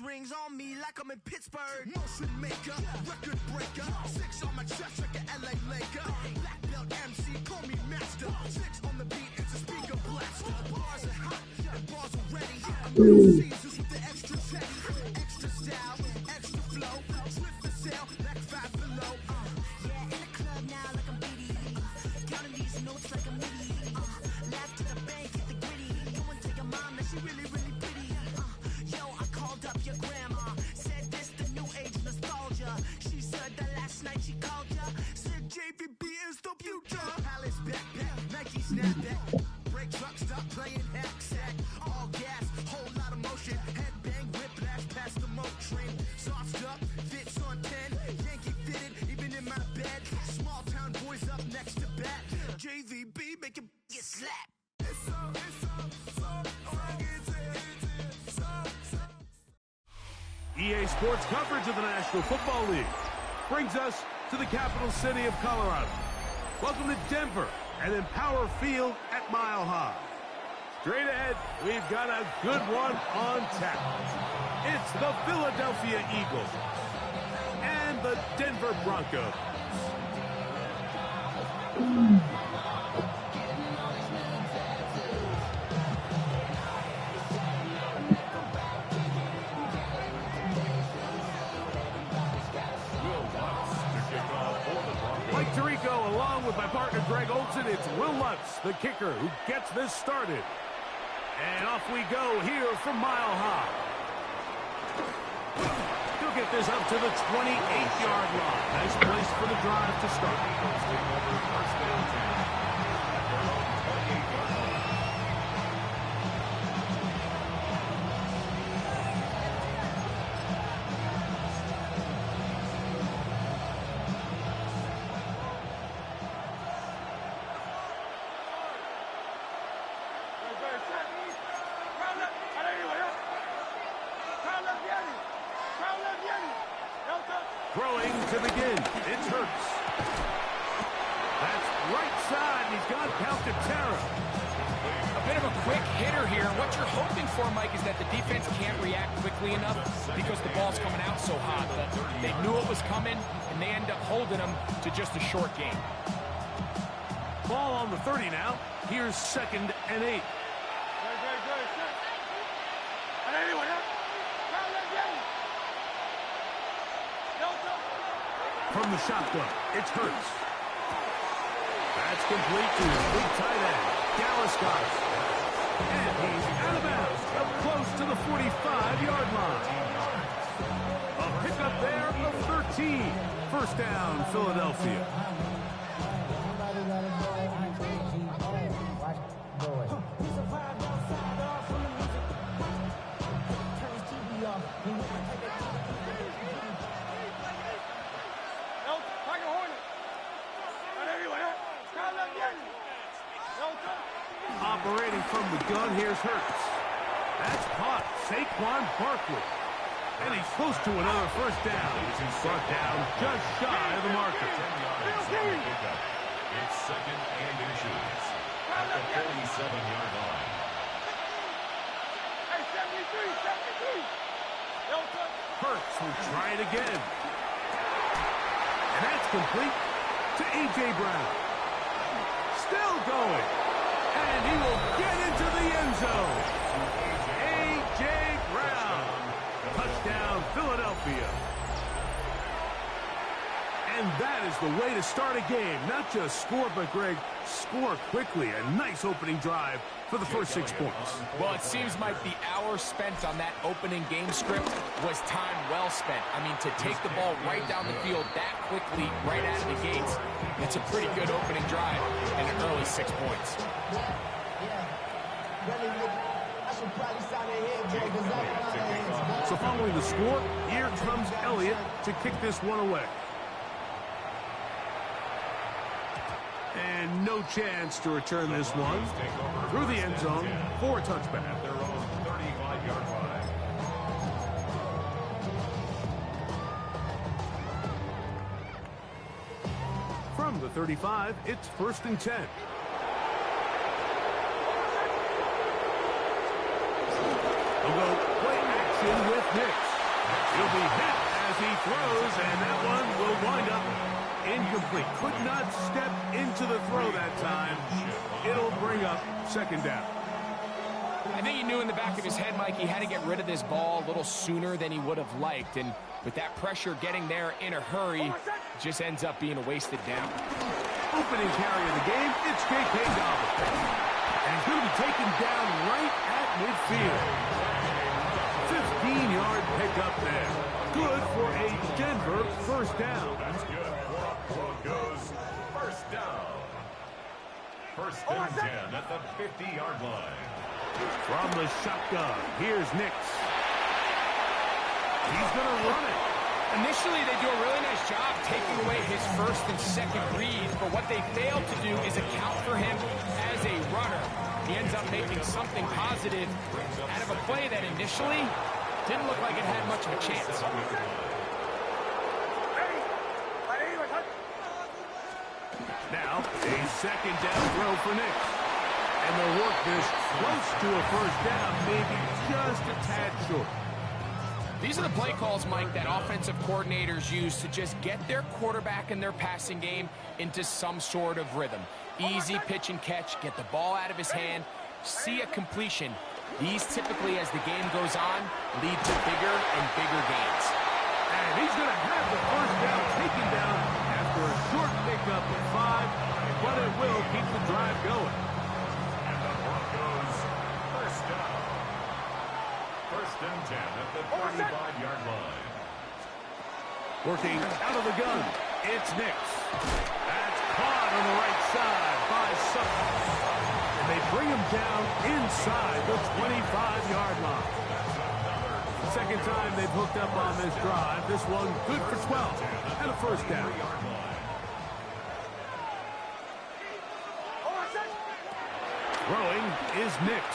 Rings on me like I'm in Pittsburgh. Motion maker, record breaker. 6 on my chest like an LA Laker. Black belt MC, call me master. 6 on the beat, it's a speaker blaster. Bars are hot and bars are ready. I'm Little Caesars with the extra teddy. Extra style, extra flow. Swift to sail, like 5 below. Yeah, in the club now like I'm BDE. Counting these notes like I'm MIDI. Laugh to the bank, hit the gritty. Go and take a mom that she really, really pretty. Yo, I called up your grandma. Said this the new age nostalgia. She said that last night she called ya. Said JVB is the future. Palace backpack, Nike snapback. Break truck, stop playing hack sack. All gas, whole lot of motion. Headbang, whiplash past the moat train. Soft stuff, fits on 10. Yankee fitted, even in my bed. Small town boys up next to bat. JVB make it get slapped. EA Sports coverage of the National Football League brings us to the capital city of Colorado. Welcome to Denver and Empower Field at Mile High. Straight ahead, we've got a good one on tap. It's the Philadelphia Eagles and the Denver Broncos. Mike Tirico, along with my partner Greg Olson, it's Will Lutz, the kicker, who gets this started. And off we go here from Mile High. He'll get this up to the 28-yard line. Nice place for the drive to start. Throwing to begin. It's Hurts. That's right side. He's got Calcaterra. A bit of a quick hitter here. What you're hoping for, Mike, is that the defense can't react quickly enough because the ball's coming out so hot. But they knew it was coming, and they end up holding them to just a short game. Ball on the 30 now. Here's 2nd and 8. From the shotgun, it's Hurts. That's complete to his big tight end, Galliscott. And he's out of bounds, up close to the 45-yard line. A pickup there of 13. First down, Philadelphia. Operating from the gun, here's Hurts. That's caught. Saquon Barkley. And he's close to another first down. He's brought down just shy of the marker. It's 2nd and inches at the 47-yard line. Hurts will try it again. And that's complete to A.J. Brown. Still going. And he will get into the end zone. A.J. Brown. Touchdown, Philadelphia. And And that is the way to start a game. Not just score, but, Greg, score quickly. A nice opening drive for the first 6 points. Well, it seems like the hour spent on that opening game script was time well spent. I mean, to take the ball right down the field that quickly, right out of the gates, it's a pretty good opening drive and an early 6 points. So following the score, here comes Elliott to kick this one away. And no chance to return this one through the end zone for a touchback. At their own 35-yard line. From the 35, it's 1st and 10. They'll go play action with Nix. He'll be hit as he throws, and that one will wind up incomplete. Could not step into the throw that time. It'll bring up 2nd down. I think he knew in the back of his head, Mike, he had to get rid of this ball a little sooner than he would have liked. And with that pressure getting there in a hurry, it just ends up being a wasted down. Opening carry of the game, it's J.K. Dobbins. And he's going to be taken down right at midfield. 15-yard pickup there. Good for a Denver 1st down. That's good. Broncos, 1st down. 1st and 10 at the 50-yard line. From the shotgun, here's Nix. He's going to run it. Initially, they do a really nice job taking away his 1st and 2nd reads, but what they fail to do is account for him as a runner. He ends up making something positive out of a play that initially didn't look like it had much of a chance. Now, a 2nd down throw for Nix. And they'll work this close to a 1st down, maybe just a tad short. These are the play calls, Mike, that offensive coordinators use to just get their quarterback and their passing game into some sort of rhythm. Easy pitch and catch, get the ball out of his hand, see a completion. These typically, as the game goes on, lead to bigger and bigger gains. And he's going to have the 1st down taken down after a short pickup of 5, but it will keep the drive going. And the Broncos, 1st down. 1st and 10 at the 35-yard line. Working out of the gun, it's Nix. That's caught on the right side by Sutton. And they bring him down inside the 25-yard line. 2nd time they've hooked up on this drive. This one good for 12 and a 1st down. Throwing is Nix.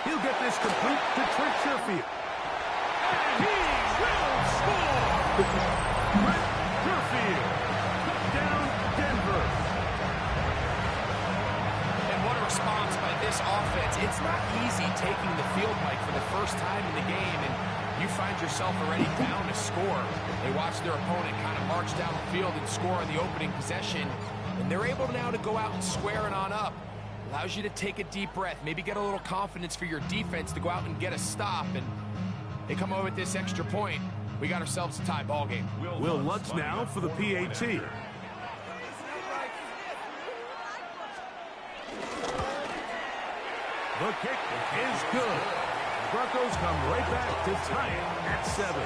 He'll get this complete to Trent Sherfield. And he will score! Trent Sherfield, touchdown Denver. And what a response by this offense. It's not easy taking the field, Mike, for the first time in the game, and you find yourself already down a score. They watch their opponent kind of march down the field and score on the opening possession, and they're able now to go out and square it on up. Allows you to take a deep breath, maybe get a little confidence for your defense to go out and get a stop, and they come over with this extra point. We got ourselves a tie ball game. Will Lutz now for the PAT. The kick is good. Broncos come right back to tie it at 7.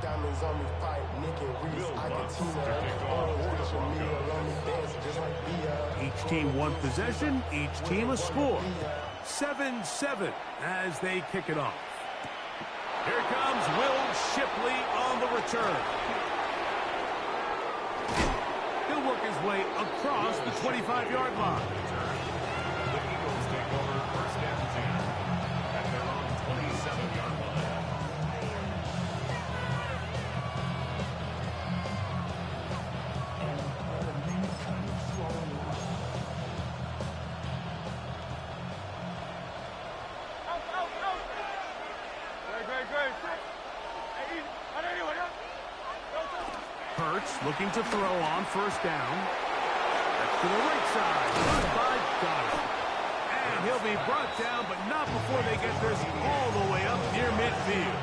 Diamonds on me fight, Nick and Reese, Each team one possession, each team a score. 7-7 as they kick it off. Here comes Will Shipley on the return. He'll work his way across the 25-yard line. The Eagles take over 1st and 10 at their own 27-yard line. looking to throw on first down. That's to the right side. Good by Goddard. And he'll be brought down, but not before they get this all the way up near midfield.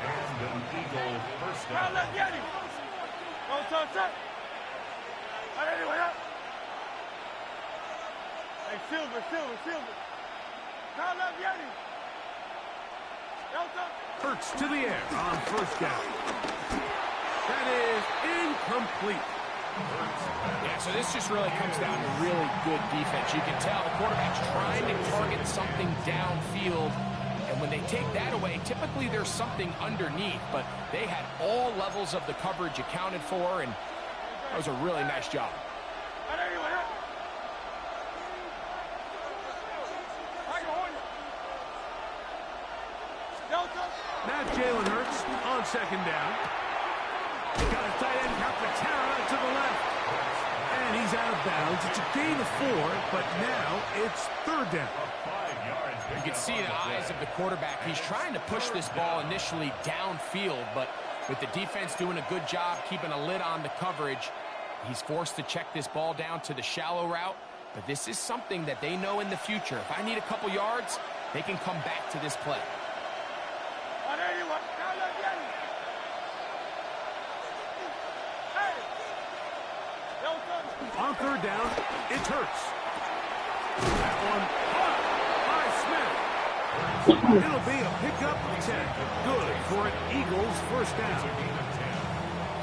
And an Eagle first down. Hey, Silver. Hurts to the air on first down. That is incomplete. Yeah, so this just really comes down to really good defense. You can tell the quarterback's trying to target something downfield, and when they take that away, typically there's something underneath, but they had all levels of the coverage accounted for, and that was a really nice job. Now Jalen Hurts on second down. He got a tight end, Capitanaro to the left. And he's out of bounds. It's a gain of 4, but now it's third down. You can see the eyes of the quarterback. He's trying to push this ball initially downfield, but with the defense doing a good job keeping a lid on the coverage, he's forced to check this ball down to the shallow route. But this is something that they know in the future. If I need a couple yards, they can come back to this play. On third down, it's Hurts. That one caught by Smith. It'll be a pickup of 10. Good for an Eagles first down.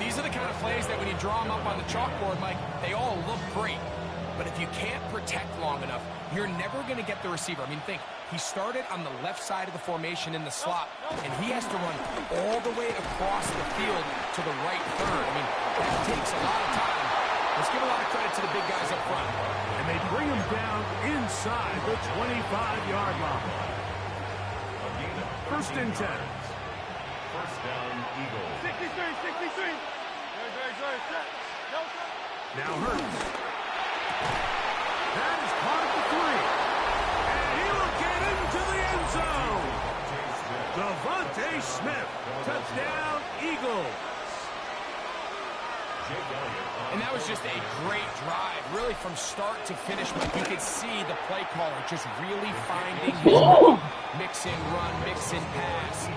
These are the kind of plays that when you draw them up on the chalkboard, Mike, they all look great. But if you can't protect long enough, you're never going to get the receiver. I mean, think, he started on the left side of the formation in the slot, and he has to run all the way across the field to the right third. I mean, that takes a lot of time. Let's give a lot of credit to the big guys up front. And they bring him down inside the 25-yard line. First and 10. First down, Eagles. 63. Now Hurts. That is caught at the 3. And he will get into the end zone. Devontae Smith. Touchdown, Eagles. And that was just a great drive, really from start to finish. But you could see the play caller just really finding his rhythm. Mix in run, mix in pass.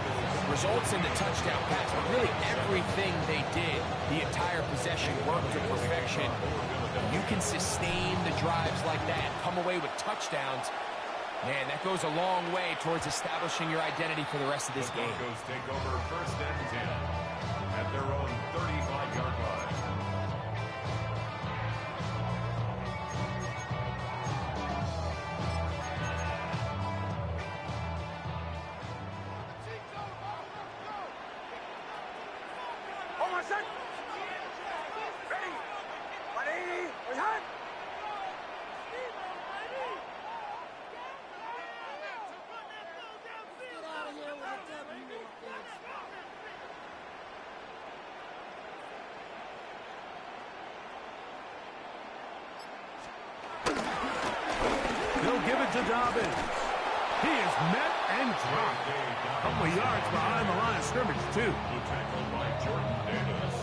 Results in the touchdown pass. But really everything they did, the entire possession worked to perfection. You can sustain the drives like that, come away with touchdowns. Man, that goes a long way towards establishing your identity for the rest of this game. The Broncos take over first and 10 at their own 35-yard line. Give it to Dobbins. He is met and dropped. A couple of yards behind the line of scrimmage, too. The tackle by Jordan Davis.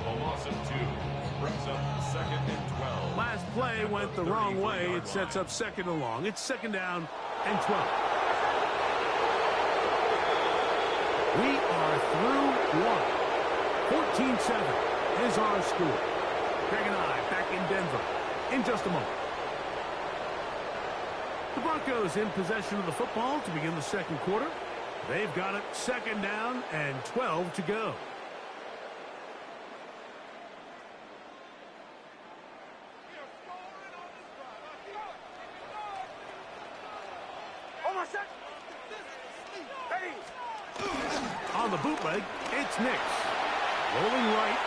A loss of 2 brings up second and 12. Last play went the wrong way. It sets up second and long. It's second down and 12. We are through one. 14-7 is our score. Greg and I back in Denver in just a moment. The Broncos in possession of the football to begin the second quarter. They've got it second down and 12 to go. On the bootleg, it's Nix. Rolling right.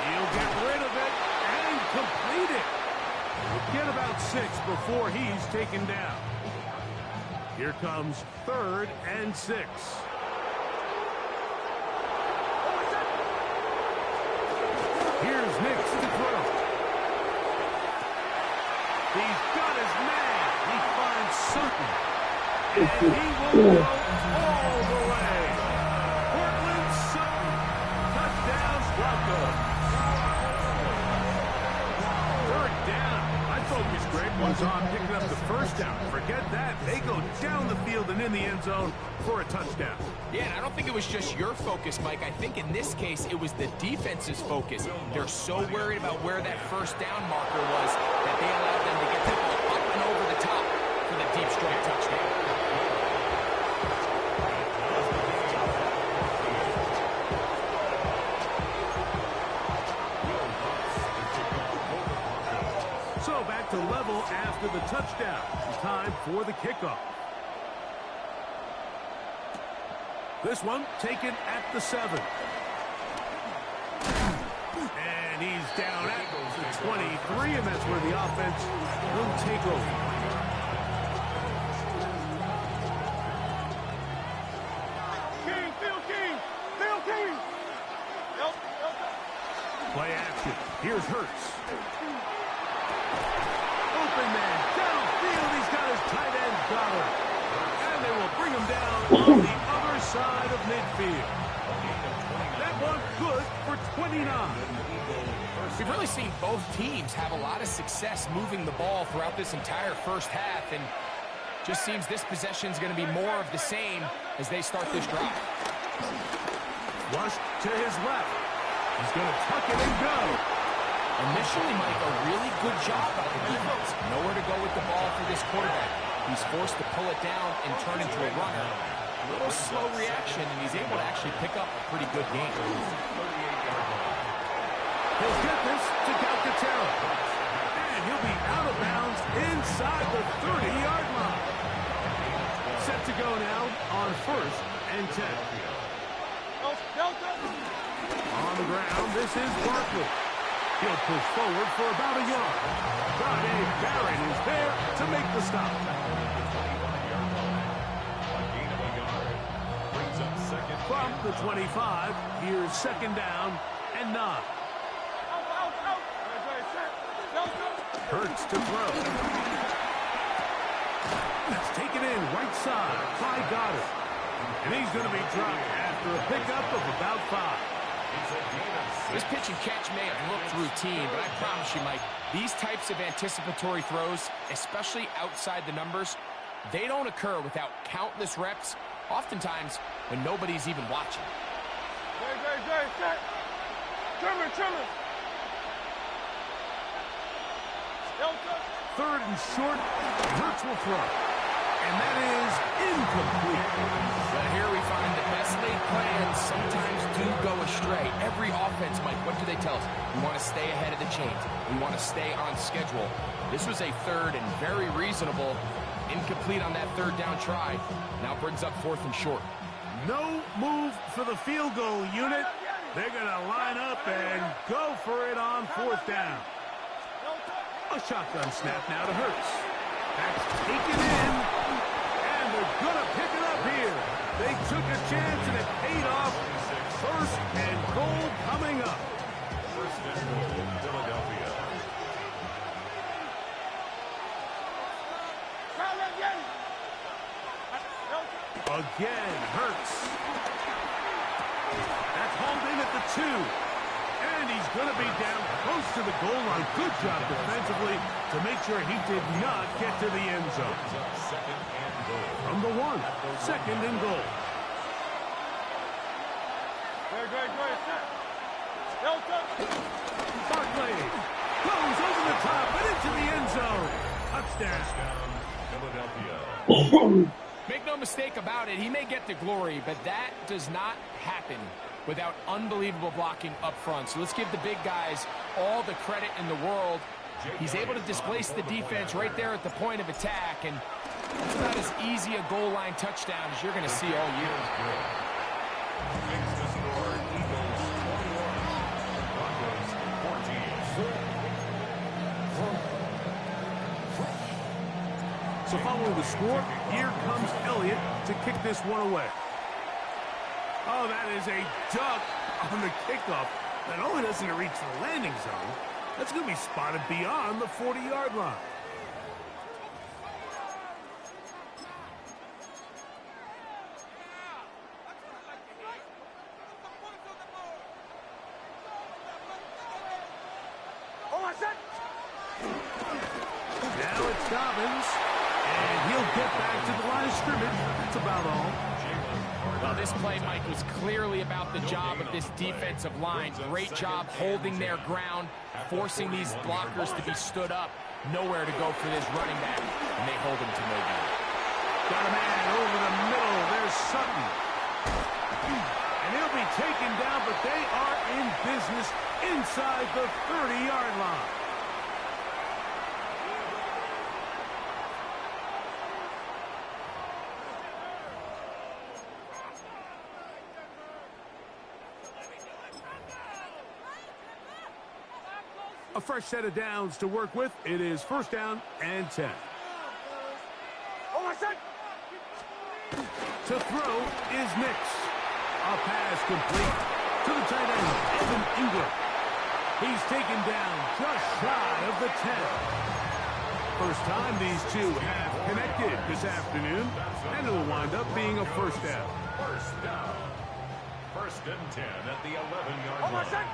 He'll get rid of it and complete it. Get about 6 before he's taken down. Here comes third and 6. Here's Nix to throw. He's got his man. He finds Sutton. And he will go all the way. For Broncos. Third down. My focus, Greg, was on picking up the first down. Forget that. They go down the field and in the end zone for a touchdown. Yeah, and I don't think it was just your focus, Mike. I think in this case, it was the defense's focus. They're so worried about where that first down marker was that they allowed them to get the ball up and over the top for the deep strike touchdown. So back to level after the touchdown. Time for the kickoff. This one taken at the 7. And he's down at the 23, and that's where the offense will take over. King, Phil King, Phil King. Help. Play action. Here's Hurts. Open man downfield. He's got his tight end Goddard. And they will bring him down on the other side of midfield. That one good for 29. We've really seen both teams have a lot of success moving the ball throughout this entire first half, and just seems this possession is going to be more of the same as they start this drive. Rush to his left. He's going to tuck it and go. Initially, Mike, a really good job by the defense. Nowhere to go with the ball for this quarterback. He's forced to pull it down and turn into a runner. A little slow reaction, and he's able to actually pick up a pretty good game. He'll get this to Calcaterra. And he'll be out of bounds inside the 30-yard line. Set to go now on 1st and 10. On the ground, this is Barkley. He'll push forward for about a yard. Brodie Barrett is there to make the stop. From the 25, here's 2nd down and 9. Hurts to throw. That's taken in right side by Goddard. And he's going to be dropped after a pickup of about 5. This pitch and catch may have looked routine, but I promise you, Mike, these types of anticipatory throws, especially outside the numbers, they don't occur without countless reps, oftentimes when nobody's even watching. Set. Trimmer. 3rd and short. Hurts will throw. And that is incomplete. But here we find the best laid plans sometimes do go astray. Every offense, Mike, what do they tell us? We want to stay ahead of the chains. We want to stay on schedule. This was a 3rd and very reasonable. Incomplete on that 3rd down try. Now brings up 4th and short. No move for the field goal unit. They're going to line up and go for it on 4th down. A shotgun snap now to Hurts. That's taken in, and they're going to pick it up here. They took a chance, and it paid off. 1st and goal coming up. 1st and goal, Philadelphia. Again, Hurts. That's hauled in at the 2. And he's going to be down close to the goal line. Good job defensively to make sure he did not get to the end zone. 2nd and goal. From the 1, 2nd and goal. Barkley goes over the top and into the end zone. Touchdown. Philadelphia. Make no mistake about it, he may get the glory, but that does not happen without unbelievable blocking up front. So let's give the big guys all the credit in the world. He's able to displace the defense right there at the point of attack, and it's about as easy a goal line touchdown as you're going to see all year. Makes the score Eagles 21, Broncos 14. So following the score, here comes Elliott to kick this one away. Oh, that is a duck on the kickoff. Not only doesn't it reach the landing zone, that's going to be spotted beyond the 40-yard line. Now it's Dobbins, and he'll get back to the line of scrimmage. That's about all. Well, this play, Mike, was clearly about the job of this defensive line. Great job holding their ground, forcing these blockers to be stood up. Nowhere to go for this running back, and they hold him to no good. Got a man over the middle. There's Sutton. And he'll be taken down, but they are in business inside the 30-yard line. A fresh set of downs to work with. It is first down and 10. To throw is Nix. A pass complete to the tight end, Evan Ingram. He's taken down just shy of the 10. First time these two have connected this afternoon, and it'll wind up being a first down. First down. First and 10 at the 11-yard line.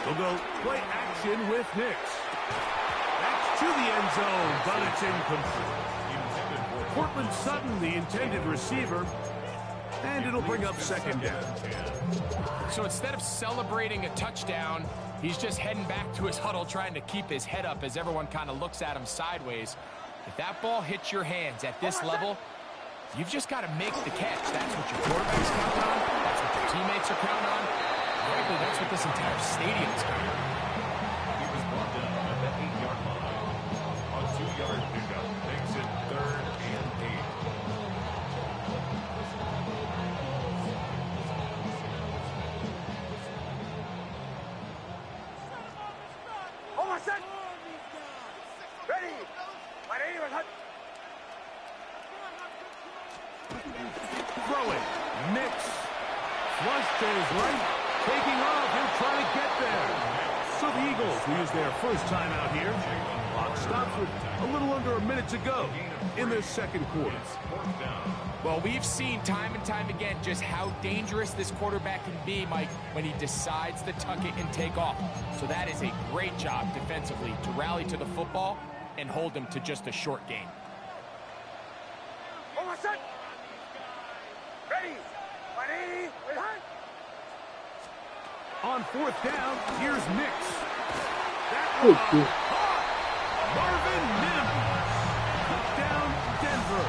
We'll go play action with Nix. That's to the end zone, but it's incomplete. Cortland Sutton, the intended receiver, and it'll bring up second down. So instead of celebrating a touchdown, he's just heading back to his huddle trying to keep his head up as everyone kind of looks at him sideways. If that ball hits your hands at this level, you've just got to make the catch. That's what your quarterback's counting on. That's what your teammates are counting on. Frankly, that's what this entire stadium is counting on. He was brought down at the 8-yard line. A 2-yard pickup makes it 3rd and 8. Throw it. Nix. Flush to his right. Taking off. He'll try to get there. So the Eagles will use their first time out here. Clock stops with a little under a minute to go in the second quarter. Well, we've seen time and time again just how dangerous this quarterback can be, Mike, when he decides to tuck it and take off. So that is a great job defensively to rally to the football and hold him to just a short gain. On fourth down, here's Nix. That one Marvin Mims. Touchdown, Denver.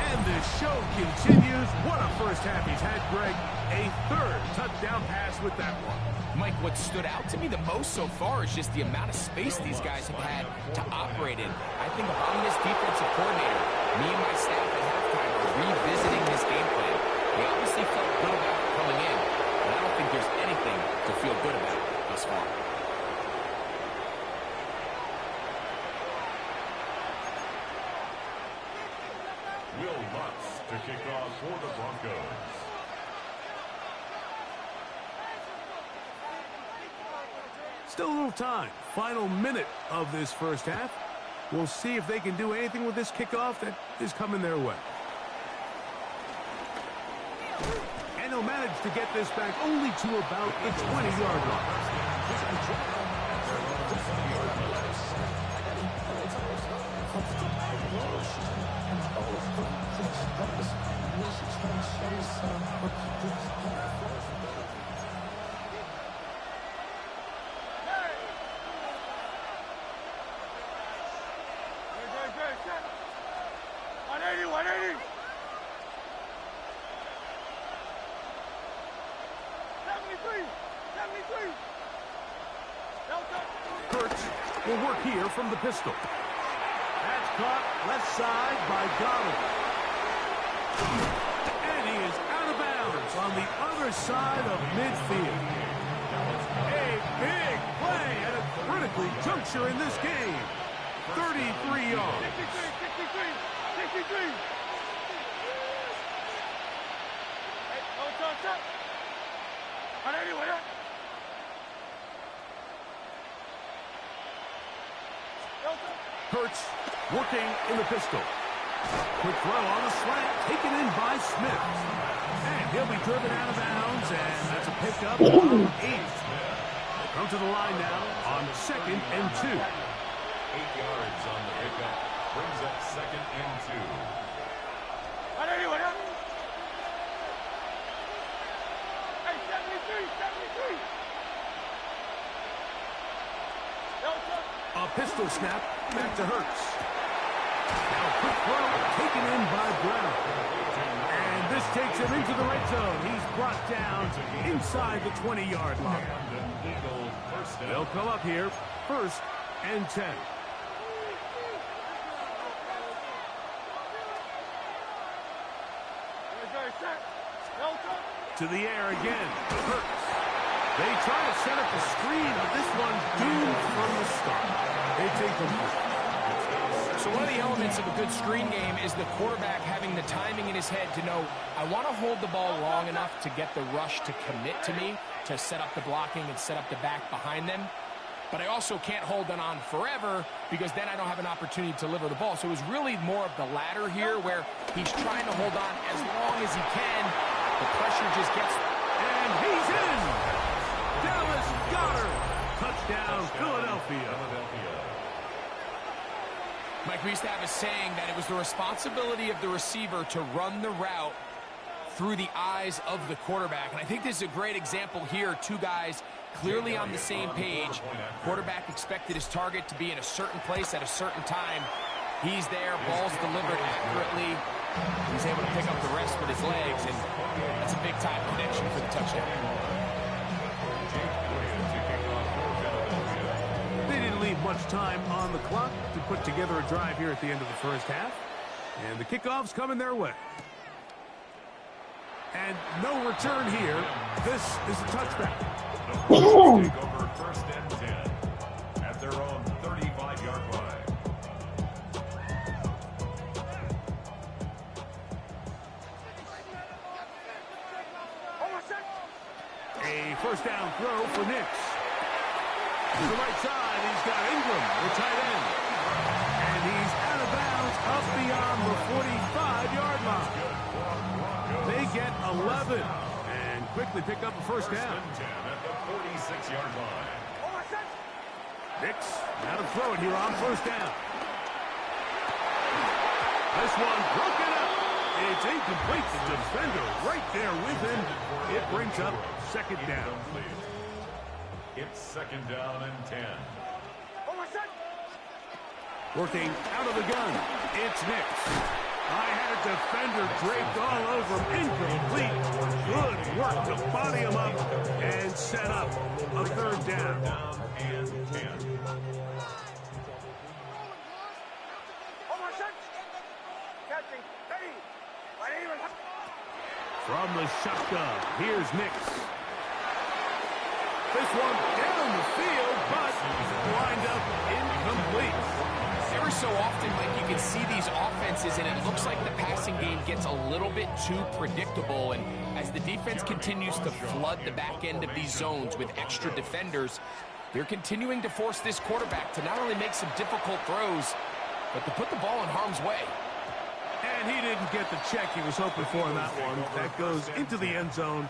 And the show continues. What a first half he's had, Greg. A third touchdown pass with that one. Mike, what stood out to me the most so far is just the amount of space these guys have had to operate in. I think if I'm this defensive coordinator, me and my staff at halftime are revisiting this game plan. They obviously felt good about it coming in, but I don't think there's anything to feel good about thus far. Will Lutz to kick off for the Broncos. Still a little time. Final minute of this first half. We'll see if they can do anything with this kickoff that is coming their way. And they'll manage to get this back only to about the 20-yard line. Hurts will work here from the pistol. That's caught left side by Goddard. And he is out of bounds on the other side of midfield. A big play at a critical juncture in this game. 33 yards. 63. Hurts working in the pistol. Quick throw on the slant, taken in by Smith. And he'll be driven out of bounds, and that's a pickup of 8. They come to the line now on 2nd and 2. 8 yards on the pickup. Brings up 2nd and 2. Hey, 73. A pistol snap back to Hurts. Now a quick throw taken in by Brown. And this takes him into the red zone. He's brought down inside the 20-yard line. They'll come up here, 1st and 10. To the air again. Hurts. They try to set up a screen, but this one's doomed from the start. It's incomplete. So one of the elements of a good screen game is the quarterback having the timing in his head to know, I want to hold the ball long enough to get the rush to commit to me, to set up the blocking and set up the back behind them. But I also can't hold it on forever because then I don't have an opportunity to deliver the ball. So it was really more of the latter here where he's trying to hold on as long as he can. The pressure just gets... And he's in! Dallas Goedert! Touchdown, Philadelphia. Mike, we used to have a saying that it was the responsibility of the receiver to run the route through the eyes of the quarterback. And I think this is a great example here. 2 guys clearly on the same page. Quarterback expected his target to be in a certain place at a certain time. He's there, ball's delivered accurately. He's able to pick up the rest with his legs, and that's a big-time connection for the touchdown. They didn't leave much time on the clock to put together a drive here at the end of the first half. And the kickoff's coming their way. And no return here. This is a touchback. The Browns take over 1st and 10 at their own 35-yard line. A first down throw for Nix. To the right side, he's got Ingram, the tight end. And he's out of bounds up beyond the 45-yard line. They get 11 and quickly pick up a first down. 1st and 10 at the 46-yard line. Nix, now to throw it here on 1st down. This one broken up. It's incomplete. The defender right there with him. It brings up 2nd down. It's 2nd down and 10. Working out of the gun. It's Nix. I had a defender draped all over him. Incomplete. Good work to body him up and set up a 3rd down. Down and 10. From the shotgun, here's Nix. This one down the field, but lined up incomplete. Every so often, Mike, you can see these offenses, and it looks like the passing game gets a little bit too predictable. And as the defense continues to flood the back end of these zones with extra defenders, they're continuing to force this quarterback to not only make some difficult throws, but to put the ball in harm's way. And he didn't get the check he was hoping for in that one. That goes into the end zone,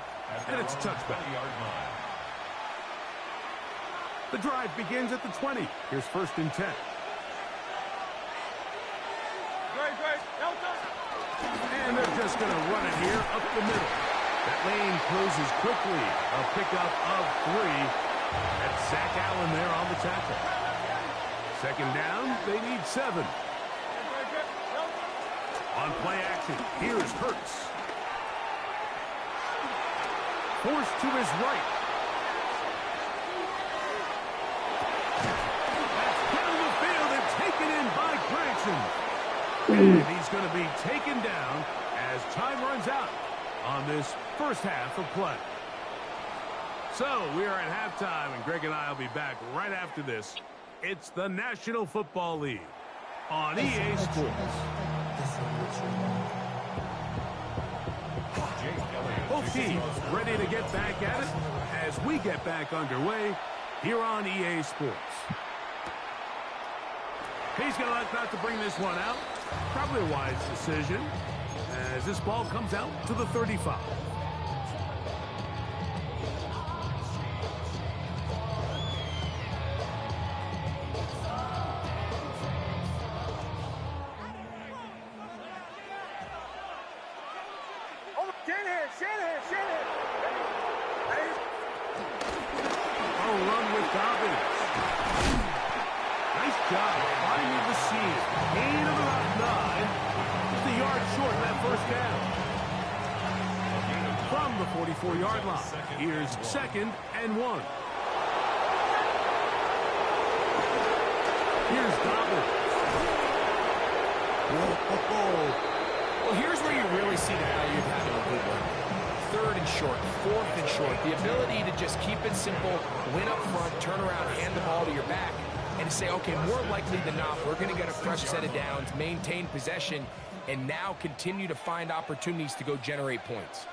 and it's a touchback. The drive begins at the 20. Here's 1st and 10. And they're just going to run it here up the middle. That lane closes quickly. A pickup of 3. That's Zach Allen there on the tackle. 2nd down, they need 7. On play action, here's Hurts. Forced to his right. That's down the field and taken in by Granson. And he's going to be taken down as time runs out on this first half of play. So we are at halftime, and Greg and I will be back right after this. It's the National Football League on EA Sports. Both teams ready to get back at it as we get back underway here on EA Sports. He's going to like not to bring this one out. Probably a wise decision as this ball comes out to the 35. Dobbins. Nice job finding the seam. Gain of about 9. Just a yard short of that first down. From the 44-yard line, here's 2nd and 1. Here's Dobbins. Well, here's where you really see the value of having a good one. 3rd and short, 4th and short. The ability to just keep it simple, win up front, turn around, hand the ball to your back, and to say, okay, more likely than not, we're going to get a fresh set of downs, maintain possession, and now continue to find opportunities to go generate points.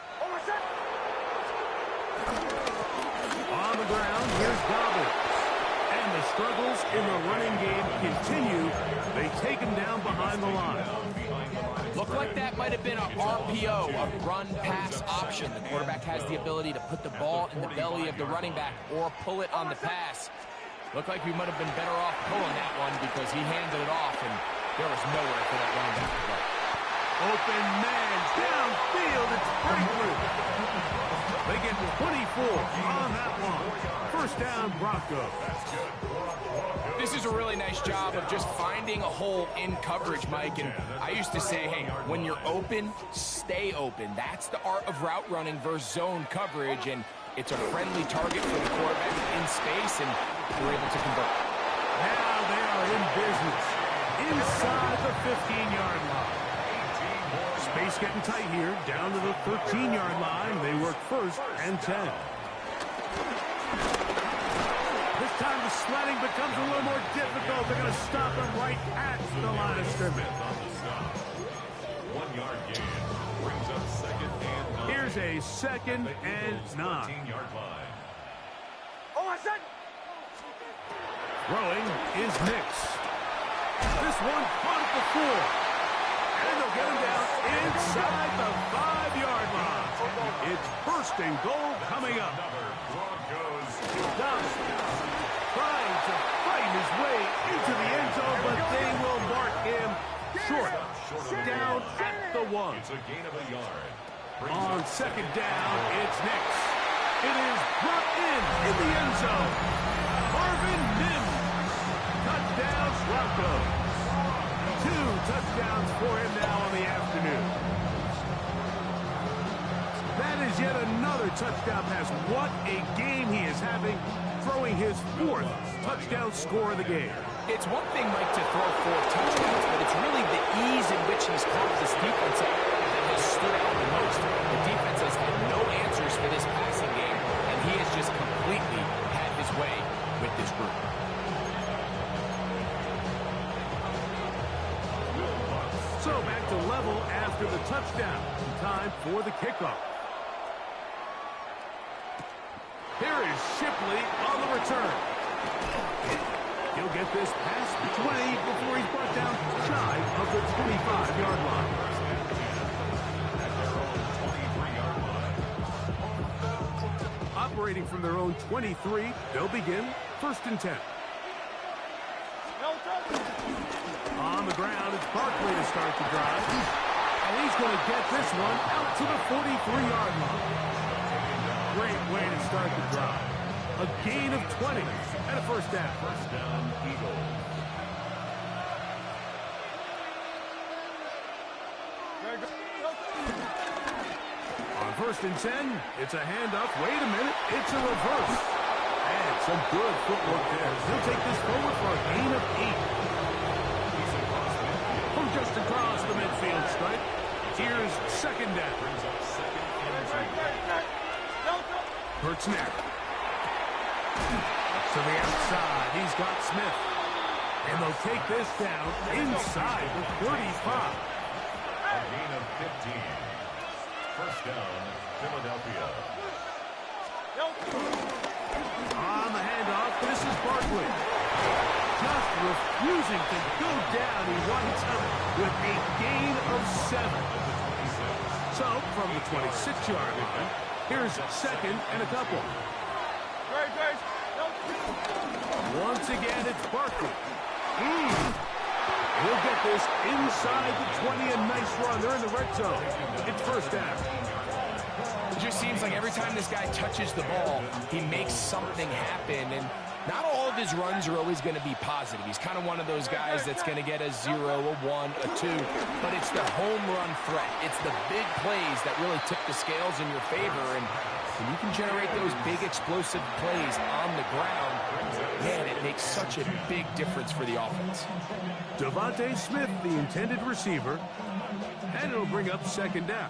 On the ground, here's Dobbins. And the struggles in the running game continue. They take him down behind the line. Looked like that might have been an RPO, a run-pass option. The quarterback has the ability to put the ball in the belly of the running back or pull it on the pass. Looked like we might have been better off pulling that one because he handed it off, and there was nowhere for that running back to go. Open man, downfield, it's breakthrough. They get 24 on that one. First down, Broncos. This is a really nice job of just finding a hole in coverage, Mike. And I used to say, hey, when you're open, stay open. That's the art of route running versus zone coverage. And it's a friendly target for the quarterback in space, and we're able to convert. Now they are in business. Inside the 15-yard line. Space getting tight here. Down to the 13-yard line. They work 1st and 10. This time the sledding becomes a little more difficult. They're going to stop him right at the line of scrimmage. 1 yard gain brings up 2nd and 9. Here's a 2nd and 9. 15-yard line. Throwing is Nix. This one caught at the 4. And they'll get him down inside the 5-yard line. It's 1st and goal coming up. Dobbins trying to fight his way into the end zone, but they will mark him short. Down at the 1. It's a gain of a yard. On 2nd down, it's Nix. It is brought in the end zone. Marvin Mims. Touchdown, Broncos. 2 touchdowns for him now on the afternoon. That is yet another touchdown pass. What a game he is having, throwing his 4th touchdown score of the game. It's one thing, Mike, to throw 4 touchdowns, but it's really the ease in which he's caught this defense that has stood out the most. The defense has had no answers for this passing game, and he has just completely had his way with this group. So back to level after the touchdown. Time for the kickoff. Here is Shipley on the return. He'll get this past the 20 before he's brought down shy of the 25-yard line. Operating from their own 23, they'll begin 1st and 10. On the ground, it's Barkley to start the drive. And he's going to get this one out to the 43-yard line. Great way to start the drive. A gain of 20 and a 1st down. 1st down, Eagles. On 1st and 10, it's a handoff. Wait a minute, it's a reverse. And some good footwork there. He'll take this forward for a gain of 8. From just across the midfield stripe, here's 2nd down. Brings up 2nd and 3. Kurtzner. To the outside, he's got Smith. And they'll take this down inside the 35. A gain of 15. 1st down, Philadelphia. On the handoff, this is Barkley. Just refusing to go down. He winds up with a gain of 7. So, from the 26-yard line, here's 2nd and a couple. Once again, it's Barkley. He'll get this inside the 20, a nice run. They're in the red zone. It's 1st down. It just seems like every time this guy touches the ball, he makes something happen. And Not all of his runs are always going to be positive. He's kind of one of those guys that's going to get a 0, a 1, a 2, but it's the home run threat. It's the big plays that really tip the scales in your favor, and when you can generate those big explosive plays on the ground, man, it makes such a big difference for the offense. Devontae Smith, the intended receiver, and it'll bring up second down.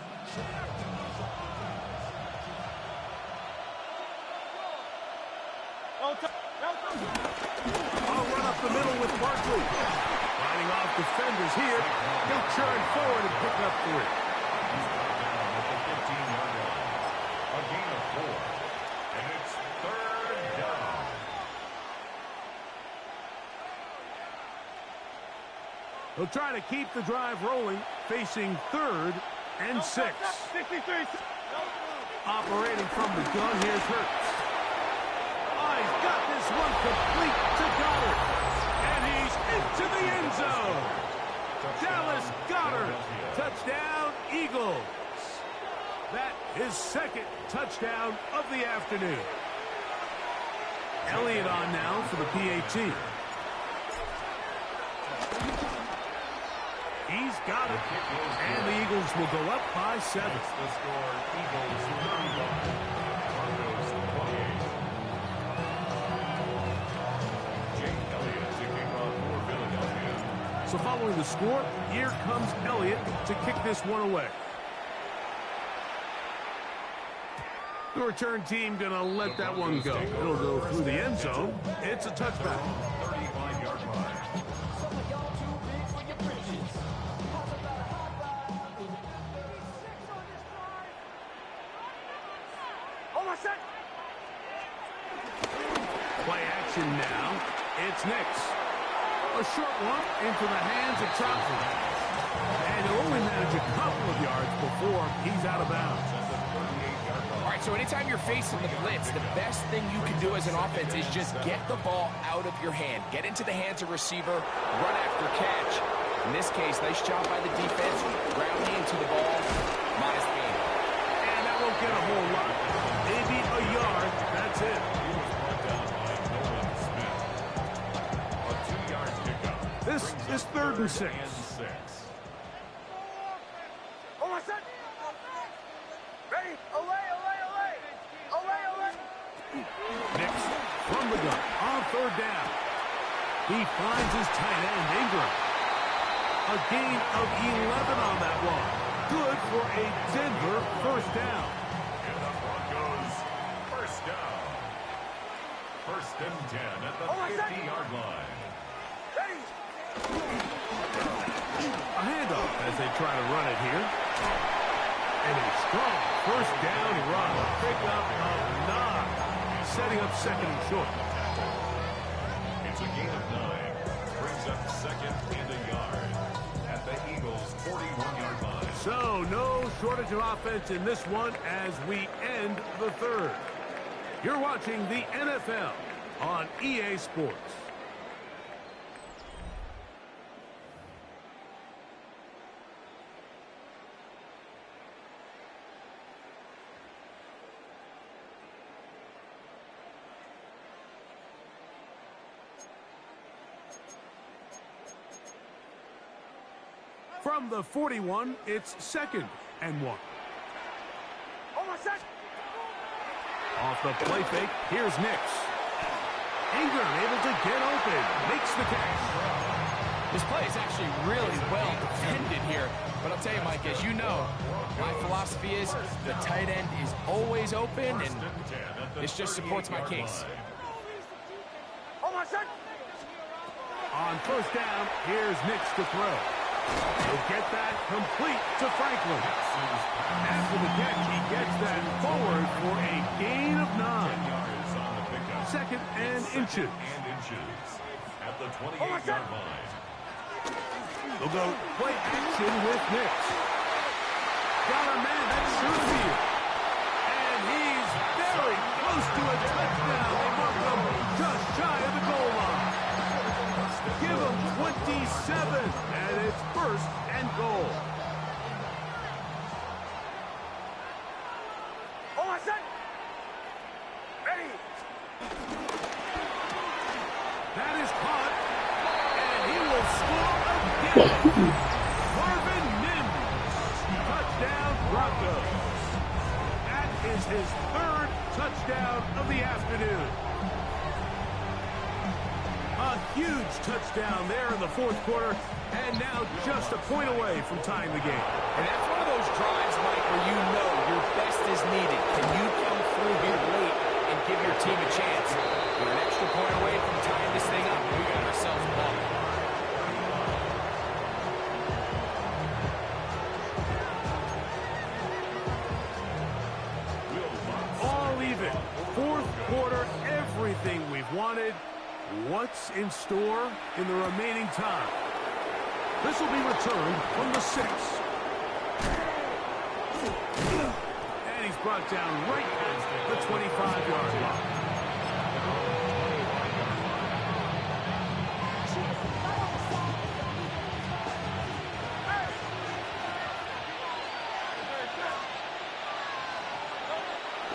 I'll run up the middle with Barkley. Fighting off defenders here. He'll churn forward and pick up 3. He's brought down at the 15-yard line. A gain of 4. And it's third down. He'll try to keep the drive rolling, facing 3rd and 6. 63. Operating from the gun, here's Hurts. He's got this one complete to Goddard. And he's into the end zone. Dallas Goddard. Touchdown, Eagles. That is 2nd touchdown of the afternoon. Elliott on now for the PAT. He's got it. And the Eagles will go up by 7. The score, Eagles 31. Broncos 28. So following the score, here comes Elliott to kick this one away. The return team going to let that one go. It'll go through the end zone. It's a touchback. 35-yard line. Play action now. It's Nix. A short one into the hands of Thompson. And he'll only manage a couple of yards before he's out of bounds. All right, so anytime you're facing the blitz, the best thing you can do as an offense is just get the ball out of your hand. Get into the hands of receiver, run after catch. In this case, nice job by the defense, rounding into the ball, minus the game. And that won't get a whole lot. Maybe a yard, that's it. He was brought down by Nolan Smith. A 2-yard pickup. This is 3rd and 6. And 6. Nix from the gun on 3rd down. He finds his tight end, Ingram. A gain of 11 on that one. Good for a Denver 1st down. And the Broncos first down. 1st and 10 at the 50-yard line. A handoff as they try to run it here. And a strong 1st down run. Pick up of 9. Setting up 2nd and short. It's a gain of 9. Brings up 2nd and a yard at the Eagles' 41-yard line. So no shortage of offense in this one as we end the 3rd. You're watching the NFL on EA Sports. From the 41, it's 2nd and 1. Off the play fake, here's Nix. Ingram able to get open, makes the catch. This play is actually really well defended here. But I'll tell you, Mike, as you know, my philosophy is the tight end is always open, and this just supports my case. On 1st down, here's Nix to throw. He'll get that complete to Franklin. After the catch, he gets that forward for a gain of 9. 10 yards on the pickup. 2nd and inches. And inches at the 28-yard line. They'll go play action with Nix. Got a man, that's sure to be it. And he's very close to a touchdown. They mark him just shy of the goal line. Give him 27, and it's 1st and goal. Marvin Mims, touchdown Broncos. That is his third touchdown of the afternoon. A huge touchdown there in the fourth quarter, and now just a point away from tying the game. And that's one of those drives, Mike, where you know your best is needed. Can you come through here late and give your team a chance? We're an extra point away from tying this thing up. We got ourselves a ball. All even. Fourth quarter, everything we've wanted. What's in store in the remaining time? This will be returned from the 6. And he's brought down right past the 25-yard line.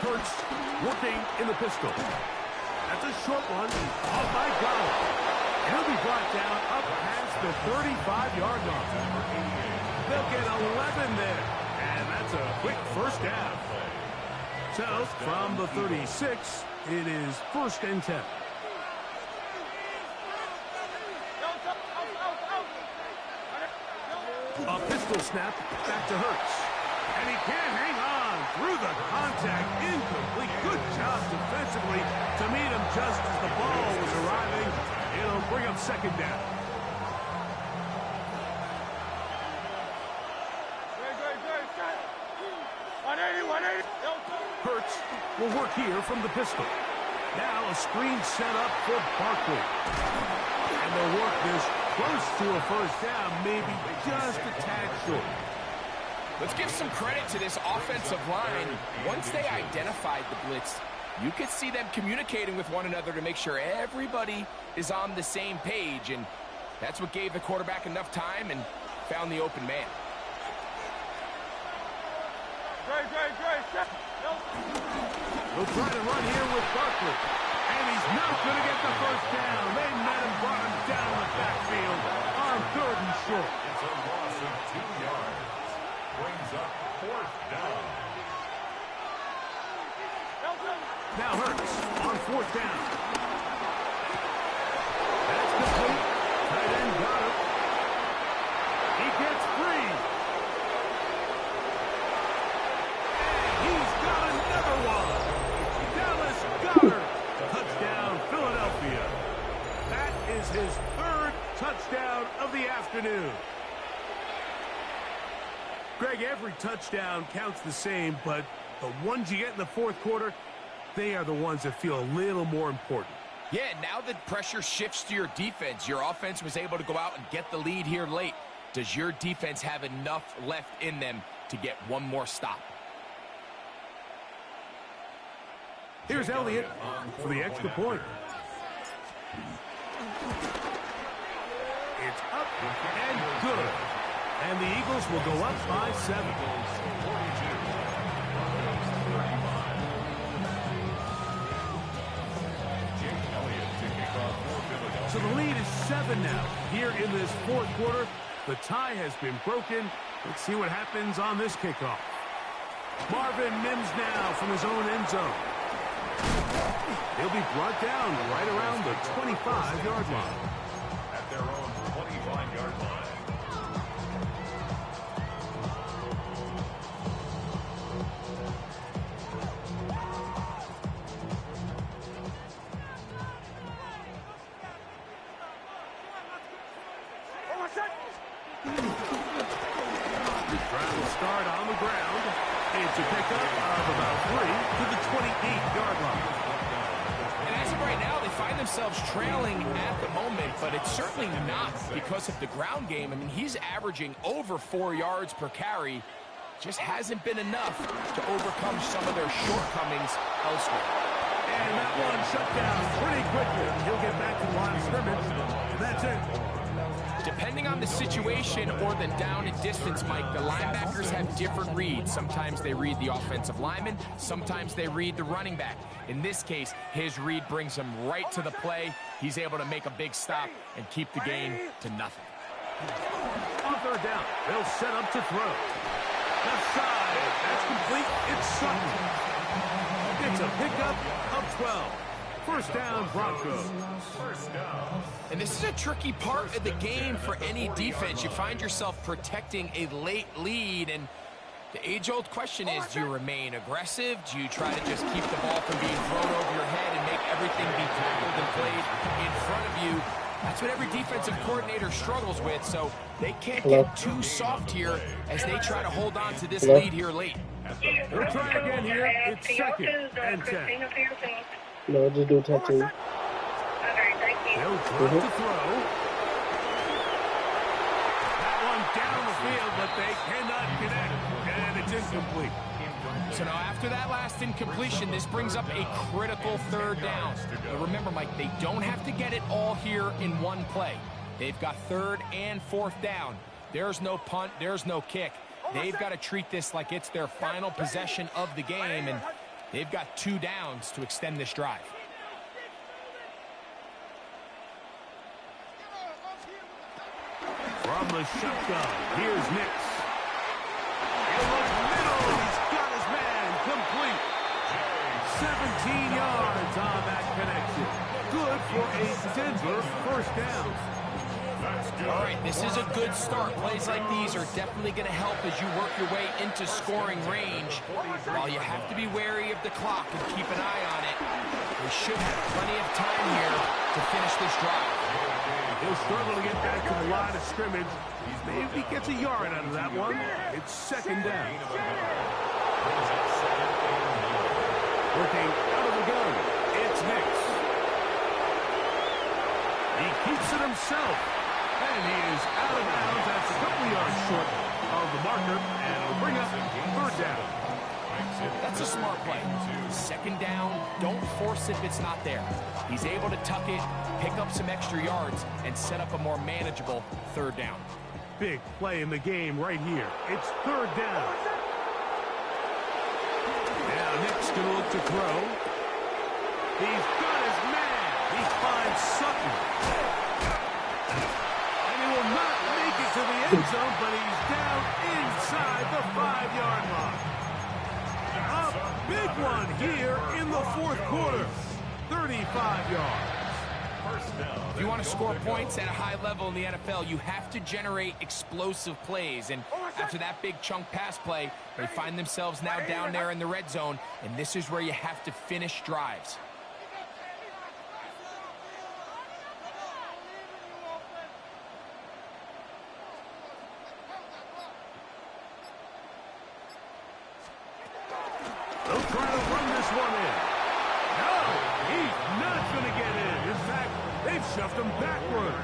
Hurts working in the pistol. That's a short one. Oh, my God. He'll be brought down up past the 35-yard line. They'll get 11 there. And that's a quick first down. So, from the 36, it is 1st and 10. A pistol snap back to Hurts. And he can't hang on through the contact. Incomplete. Good job defensively to meet him just as the ball was arriving. It'll bring up 2nd down. Hurts will work here from the pistol. Now a screen set up for Barkley. And they'll work this close to a first down, maybe just a tad short. Let's give some credit to this offensive line. Once they identified the blitz, you could see them communicating with one another to make sure everybody is on the same page, and that's what gave the quarterback enough time and found the open man. We'll try to run here with Barkley, and he's not going to get the first down. They met him, brought him down the backfield on 3rd and short. It's a loss of 2 yards. Brings up 4th down. Now Hurts on 4th down. That's complete. Tight end got it. He gets free. And he's got another one. Dallas Goedert. Touchdown, Philadelphia. That is his 3rd touchdown of the afternoon. Greg, every touchdown counts the same, but the ones you get in the fourth quarter, they are the ones that feel a little more important. Yeah, now that pressure shifts to your defense, your offense was able to go out and get the lead here late. Does your defense have enough left in them to get one more stop? Here's Elliott for the extra point. It's up and good. And the Eagles will go up by 7. So the lead is 7 now. Here in this fourth quarter, the tie has been broken. Let's see what happens on this kickoff. Marvin Mims now from his own end zone. He'll be brought down right around the 25-yard line. At their own 25-yard line. Drive will start on the ground. It's a pickup of about 3 to the 28-yard line. And as of right now, they find themselves trailing at the moment, but it's certainly not because of the ground game. I mean, he's averaging over 4 yards per carry. Just hasn't been enough to overcome some of their shortcomings elsewhere. And that one shut down pretty quickly. He'll get back to the line of scrimmage. That's it. Depending on the situation or the down and distance, Mike, the linebackers have different reads. Sometimes they read the offensive lineman. Sometimes they read the running back. In this case, his read brings him right to the play. He's able to make a big stop and keep the gain to nothing. On third down, they'll set up to throw. Left side, that's complete. It's Sutton. It's a pickup of 12. First down, Broncos. First down. And this is a tricky part of the game for any defense. You find yourself protecting a late lead, and the age-old question is, do you remain aggressive? Do you try to just keep the ball from being thrown over your head and make everything be tackled and played in front of you? That's what every defensive coordinator struggles with, so they can't get too soft here as they try to hold on to this lead here late. They'll try again here. It's second and 10. No, just do a touching. They'll drop to throw. That one down the field, but they cannot connect, and it's incomplete. So now after that last incompletion, this brings up a critical third down. But remember, Mike, they don't have to get it all here in one play. They've got third and fourth down. There's no punt, there's no kick. They've got to treat this like it's their final possession of the game, and they've got 2 downs to extend this drive. From the shotgun, here's Nix. In the middle, he's got his man complete. 17 yards on that connection. Good for a Denver first down. All right, this is a good start. Plays like these are definitely going to help as you work your way into scoring range. While you have to be wary of the clock and keep an eye on it, they should have plenty of time here to finish this drive. He'll struggle to get back to the line of scrimmage. Maybe gets a yard out of that one. It's second down. Working out of the gun. It's Nix. He keeps it himself. And he is out of bounds. That's a couple yards short of the marker. And it'll bring up third down. That's a smart play. Second down, don't force it if it's not there. He's able to tuck it, pick up some extra yards, and set up a more manageable third down. Big play in the game right here. It's third down. Now Nick's going to look to throw. He's got his man. He finds Sutton. And he will not make it to the end zone, but he's down inside the 5-yard line. A big one here in the fourth quarter. 35 yards. If you want to score points at a high level in the NFL, you have to generate explosive plays. And after that big chunk pass play, they find themselves now down there in the red zone, and this is where you have to finish drives. They'll try to run this one in. No, he's not going to get in. In fact, they've shoved him backwards.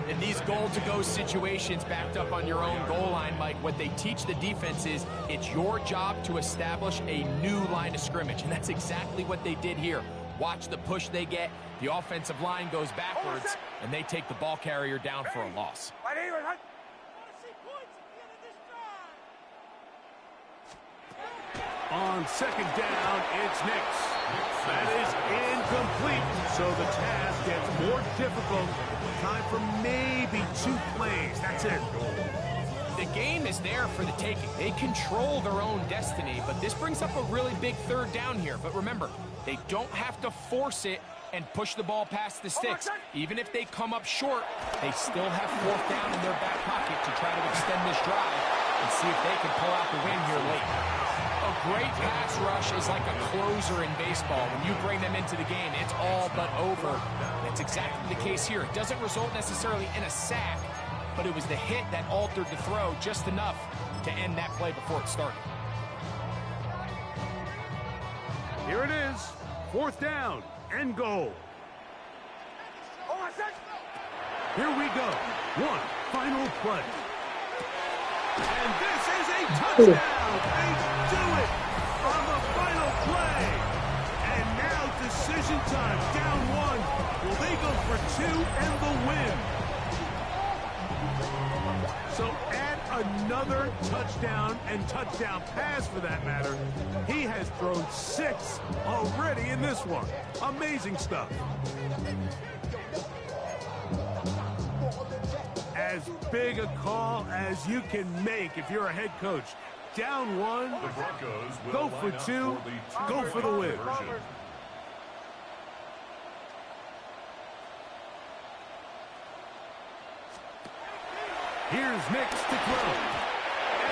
In these goal-to-go situations backed up on your own goal line, Mike, what they teach the defense is it's your job to establish a new line of scrimmage, and that's exactly what they did here. Watch the push they get. The offensive line goes backwards, and they take the ball carrier down for a loss. On second down, it's Nix. That is incomplete, so the task gets more difficult. Time for maybe 2 plays. That's it. The game is there for the taking. They control their own destiny, but this brings up a really big third down here. But remember, they don't have to force it and push the ball past the sticks. Even if they come up short, they still have fourth down in their back pocket to try to extend this drive and see if they can pull out the win here late. A great pass rush is like a closer in baseball. When you bring them into the game, it's all but over. That's exactly the case here. It doesn't result necessarily in a sack, but it was the hit that altered the throw just enough to end that play before it started. Here it is. Fourth down and goal. Here we go. One final play. And this is a touchdown. They do it on the final play. And now decision time. Down 1. Will they go for 2 and the win? So add another touchdown and touchdown pass for that matter. He has thrown 6 already in this one. Amazing stuff. As big a call as you can make if you're a head coach. Down one, The Broncos will go for line up two, the go for the win. conversion. Here's Nix to throw.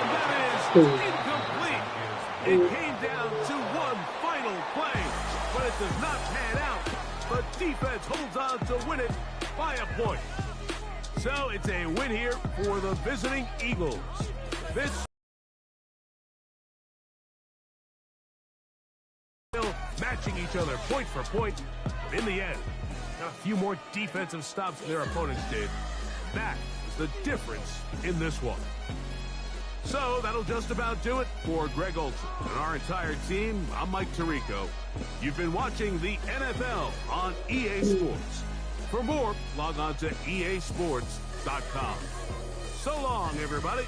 And that is incomplete. It came down to one final play, but it does not pan out. The defense holds on to win it by a point. So it's a win here for the visiting Eagles. This matching each other point for point. But in the end, got a few more defensive stops than their opponents did. That is the difference in this one. So that'll just about do it for Greg Olsen and our entire team. I'm Mike Tirico. You've been watching the NFL on EA Sports. For more, log on to easports.com. So long, everybody.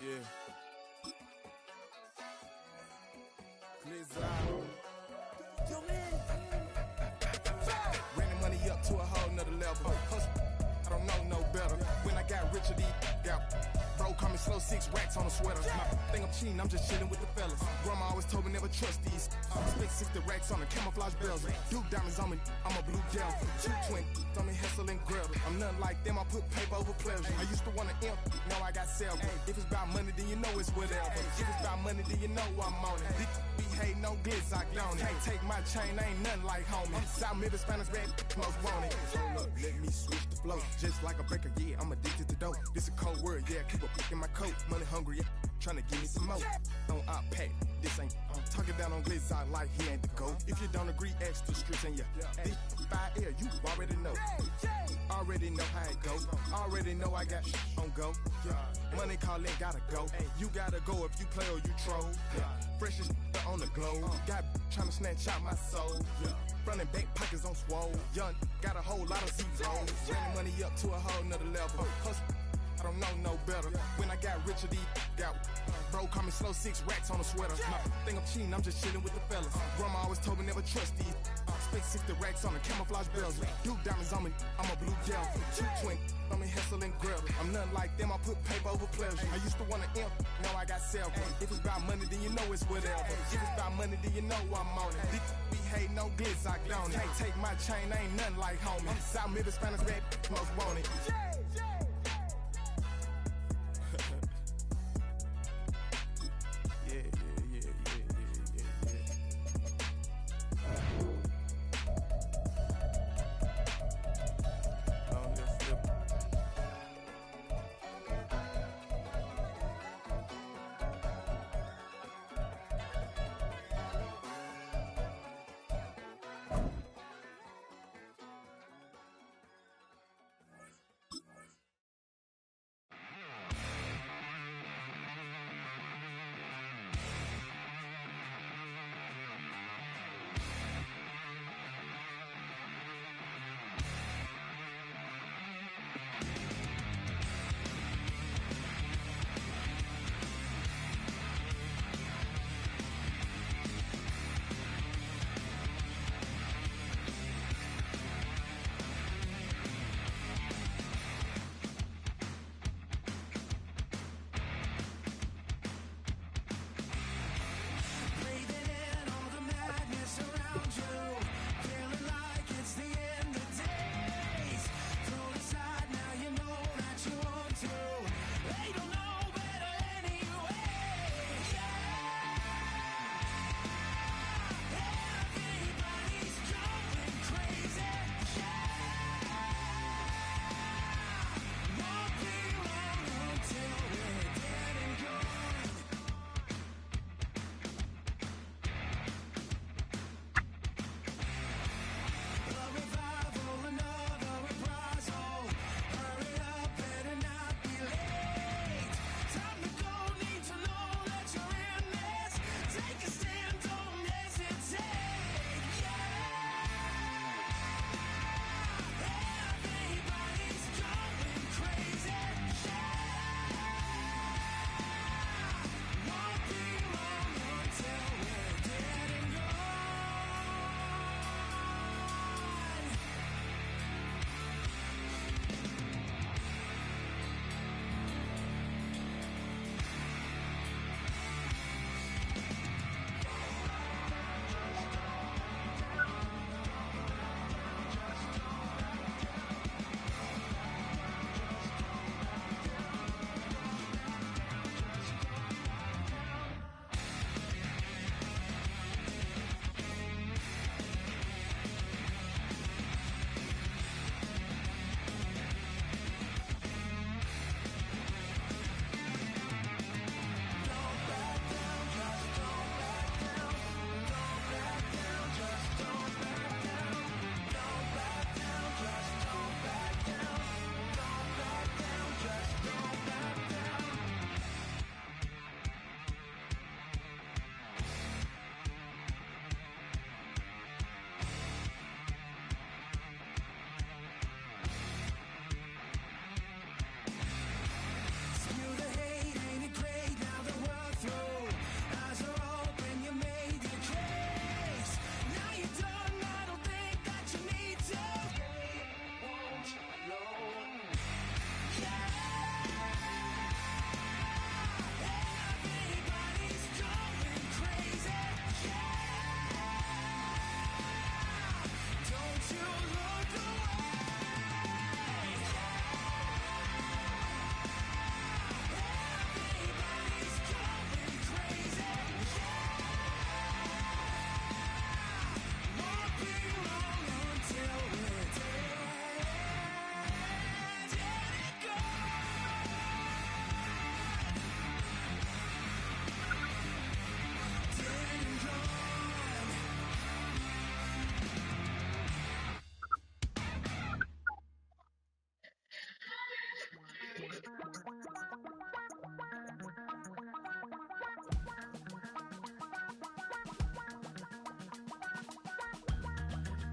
Yeah. Yo, man. Ran the money up to a whole nother level. I don't know no better. When I got richer, got bro, call me slow, 6 racks on a sweater. My think I'm cheating, I'm just chilling with the fellas. Grandma always told me never trust these. Spent 60 racks on the camouflage bells. Duke diamonds on me, I'm a blue gel. 220 on me, Hessel and Gretel. I'm nothing like them, I put paper over pleasure. I used to want to imp, now I got several. If it's about money, then you know it's whatever. If it's about money, then you know I'm on it. Be hate no glitz, I don't it. Can't take my chain, ain't nothing like homie. South Memphis, Spanish red, most wanted. Hold up, let me switch the flow. Just like a baker, yeah, I'm addicted to dope. This a cold word, yeah, keep a pick in my coat. Money hungry, yeah, trying to give me some more. On op pack, this ain't, I'm talking nigga down on Glizzy like he ain't the GOAT. If you don't agree, ask the streets and this 5 air, you already know. Already know how it go. Already know I got on go. Money calling, gotta go. You gotta go if you play or you troll. Fresh as on the glow. Got trying to snatch out my soul. Running back pockets on swole. Young, got a whole lot of zeros. Running money up to a whole nother level. Hustle, I don't know no better. When I got richer, these got bro call me slow 6 racks on a sweater. My think I'm cheating, I'm just chilling with the fellas. Grandma always told me never trust these. Spent 60 racks on the camouflage bells. Duke diamonds on me, I'm a blue gel. 2 twin, I'm in Hessel and Gretel. I'm nothing like them, I put paper over pleasure. I used to want to imp, now I got several. If it's about money, then you know it's whatever. If it's about money, then you know I'm on it. These be hating no glitz, I don't it. Can't take my chain, I ain't nothing like homie. South Memphis, Spanish rap, most want it.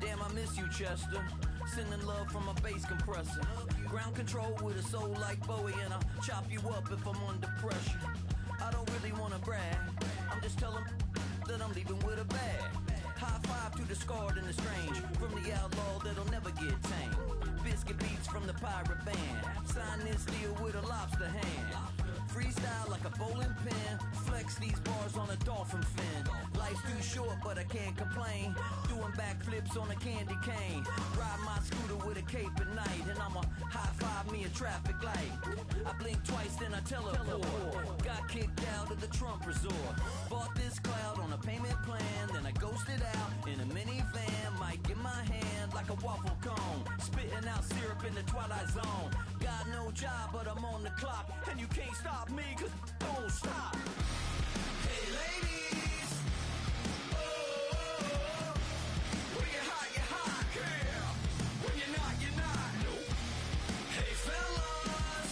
Damn, I miss you, Chester. Sending love from a bass compressor. Ground control with a soul like Bowie, and I'll chop you up if I'm under pressure. I don't really wanna brag, I'm just telling that I'm leaving with a bag. High five to the scarred and the strange, from the outlaw that'll never get tamed. Biscuit beats from the pirate band, sign this deal with a lobster hand. Freestyle like a bowling pin, flex these bars on a dolphin fin. Life's too short but I can't complain, doing backflips on a candy cane. Ride my scooter with a cape at night, and I'ma high five me a traffic light. I blink twice then I teleport, got kicked out of the Trump resort. Bought this cloud on a payment plan, then I ghosted out in a minivan. Mic in my hand like a waffle cone, spitting out syrup in the twilight zone. Got no job but I'm on the clock, and you can't stop me, cause don't stop. Hey ladies, oh, when you're hot, girl. When you're not, nope. Hey fellas,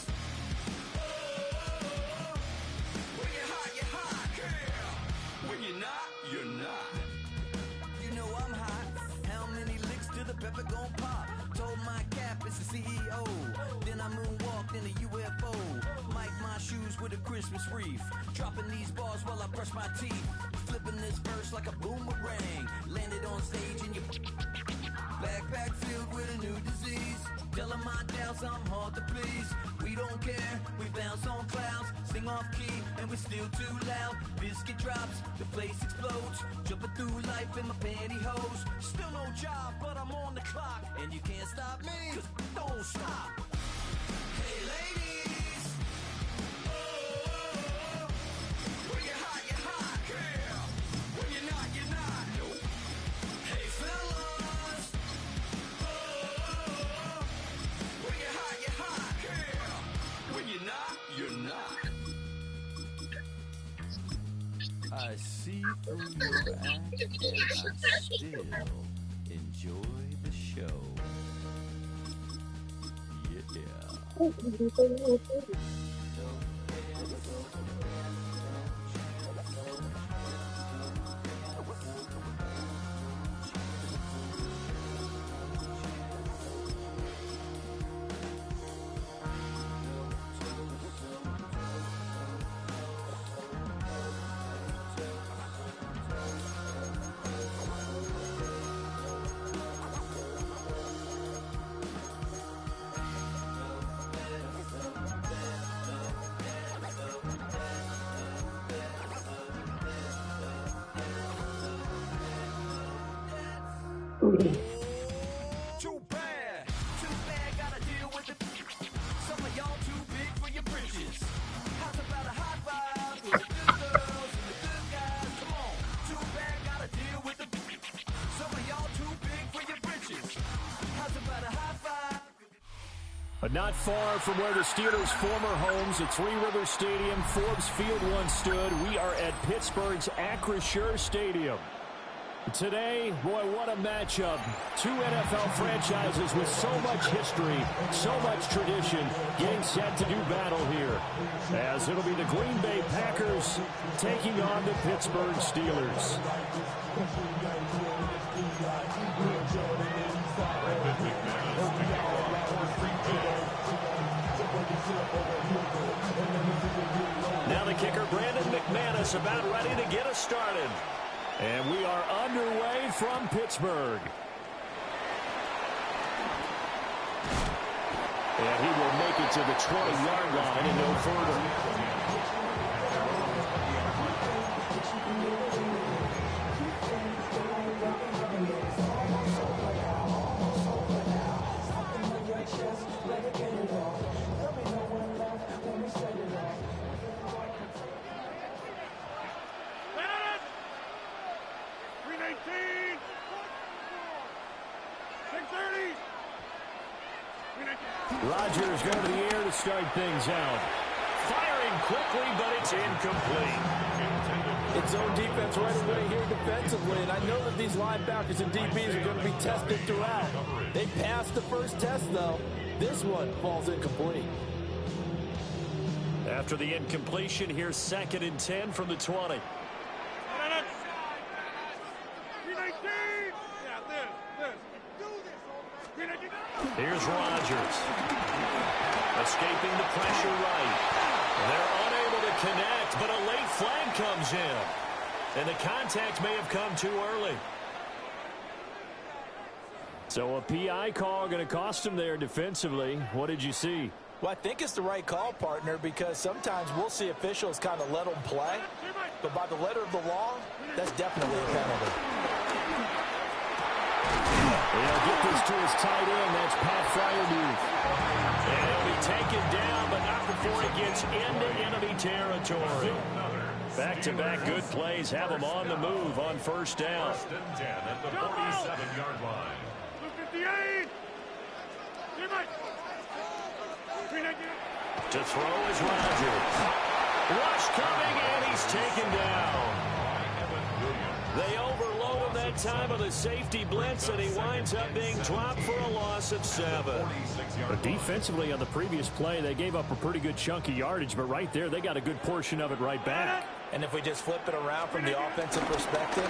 oh, when you're hot, girl. When you're not, you're not. You know I'm hot, how many licks till the pepper gon' pop? Told my cap it's the CEO, then I moonwalked in a UFO. Mic my shoes with a Christmas wreath, dropping these bars while I brush my teeth. Flipping this verse like a boomerang, landed on stage in your backpack filled with a new disease. Telling my doubts I'm hard to please. We don't care, we bounce on clouds, sing off key, and we're still too loud. Biscuit drops, the place explodes, jumping through life in my pantyhose. Still no job, but I'm on the clock, and you can't stop me, cause don't stop. Hey ladies, oh, when you're hot, girl. When you're not, nope. Hey fellas, oh, when you're hot, girl. When you're not, you're not. I see through your act, and I still enjoy the show. Yeah. Too bad, gotta deal with it. Some of y'all too big for your britches. How's about a high five with the good girls and the good guys? Come on, too bad, gotta deal with it. Some of y'all too big for your britches. How's about a high five? But not far from where the Steelers' former homes at Three Rivers Stadium, Forbes Field once stood, we are at Pittsburgh's Acrisure Stadium. Today, boy, what a matchup. Two NFL franchises with so much history, so much tradition, getting set to do battle here. As it'll be the Green Bay Packers taking on the Pittsburgh Steelers. Now the kicker, Brandon McManus, about ready to get us started. And we are underway from Pittsburgh. And he will make it to the 20-yard line and no further. Rodgers going to the air to start things out. Firing quickly, but it's incomplete. It's zone defense right away here defensively, and I know that these linebackers and DBs are going to be tested throughout. They passed the first test, though. This one falls incomplete. After the incompletion, here's 2nd and 10 from the 20. Yeah, this. Here's Rodgers. Escaping the pressure right. They're unable to connect, but a late flag comes in. And the contact may have come too early. So a PI call going to cost him there defensively. What did you see? Well, I think it's the right call, partner, because sometimes we'll see officials kind of let them play. But by the letter of the law, that's definitely a penalty. They'll get this to his tight end. That's Pat Freiermuth. And he'll be taken down, but not before he gets into enemy territory. Back-to-back good plays have him on the move on first down. First and 10 at the 47-yard line. 58. To throw is Rodgers. Rush coming, and he's taken down. They overload him that time of the safety blitz, and he winds up being dropped for a loss of 7. But defensively on the previous play, they gave up a pretty good chunk of yardage, but right there, they got a good portion of it right back. And if we just flip it around from the offensive perspective,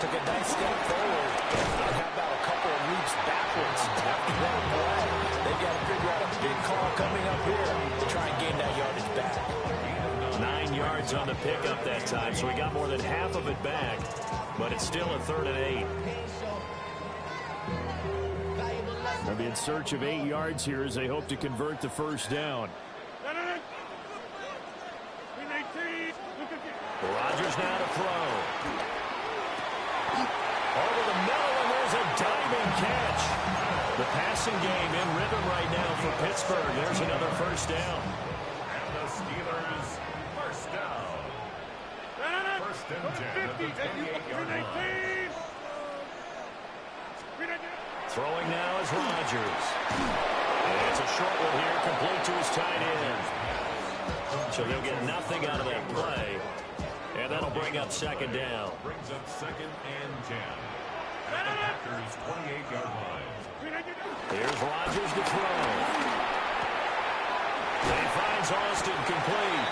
took a nice step forward, and how about a couple of leaps backwards after that play? They've got to figure out a big call coming up here to try and gain that yardage back. 9 yards on the pickup that time, so he got more than half of it back, but it's still a 3rd and 8. They'll be in search of 8 yards here as they hope to convert the first down. Rodgers now to throw. Over the middle, and there's a diving catch. The passing game in rhythm right now for Pittsburgh. There's another first down. And the Steelers, first down. First and 10 at the 28-yard line. Throwing now is Rodgers. And it's a short one here, complete to his tight end. So they'll get nothing out of that play. And that'll bring up second down. Brings up 2nd and 10 at the Packers' 28-yard line. Here's Rodgers to throw. He finds Austin complete.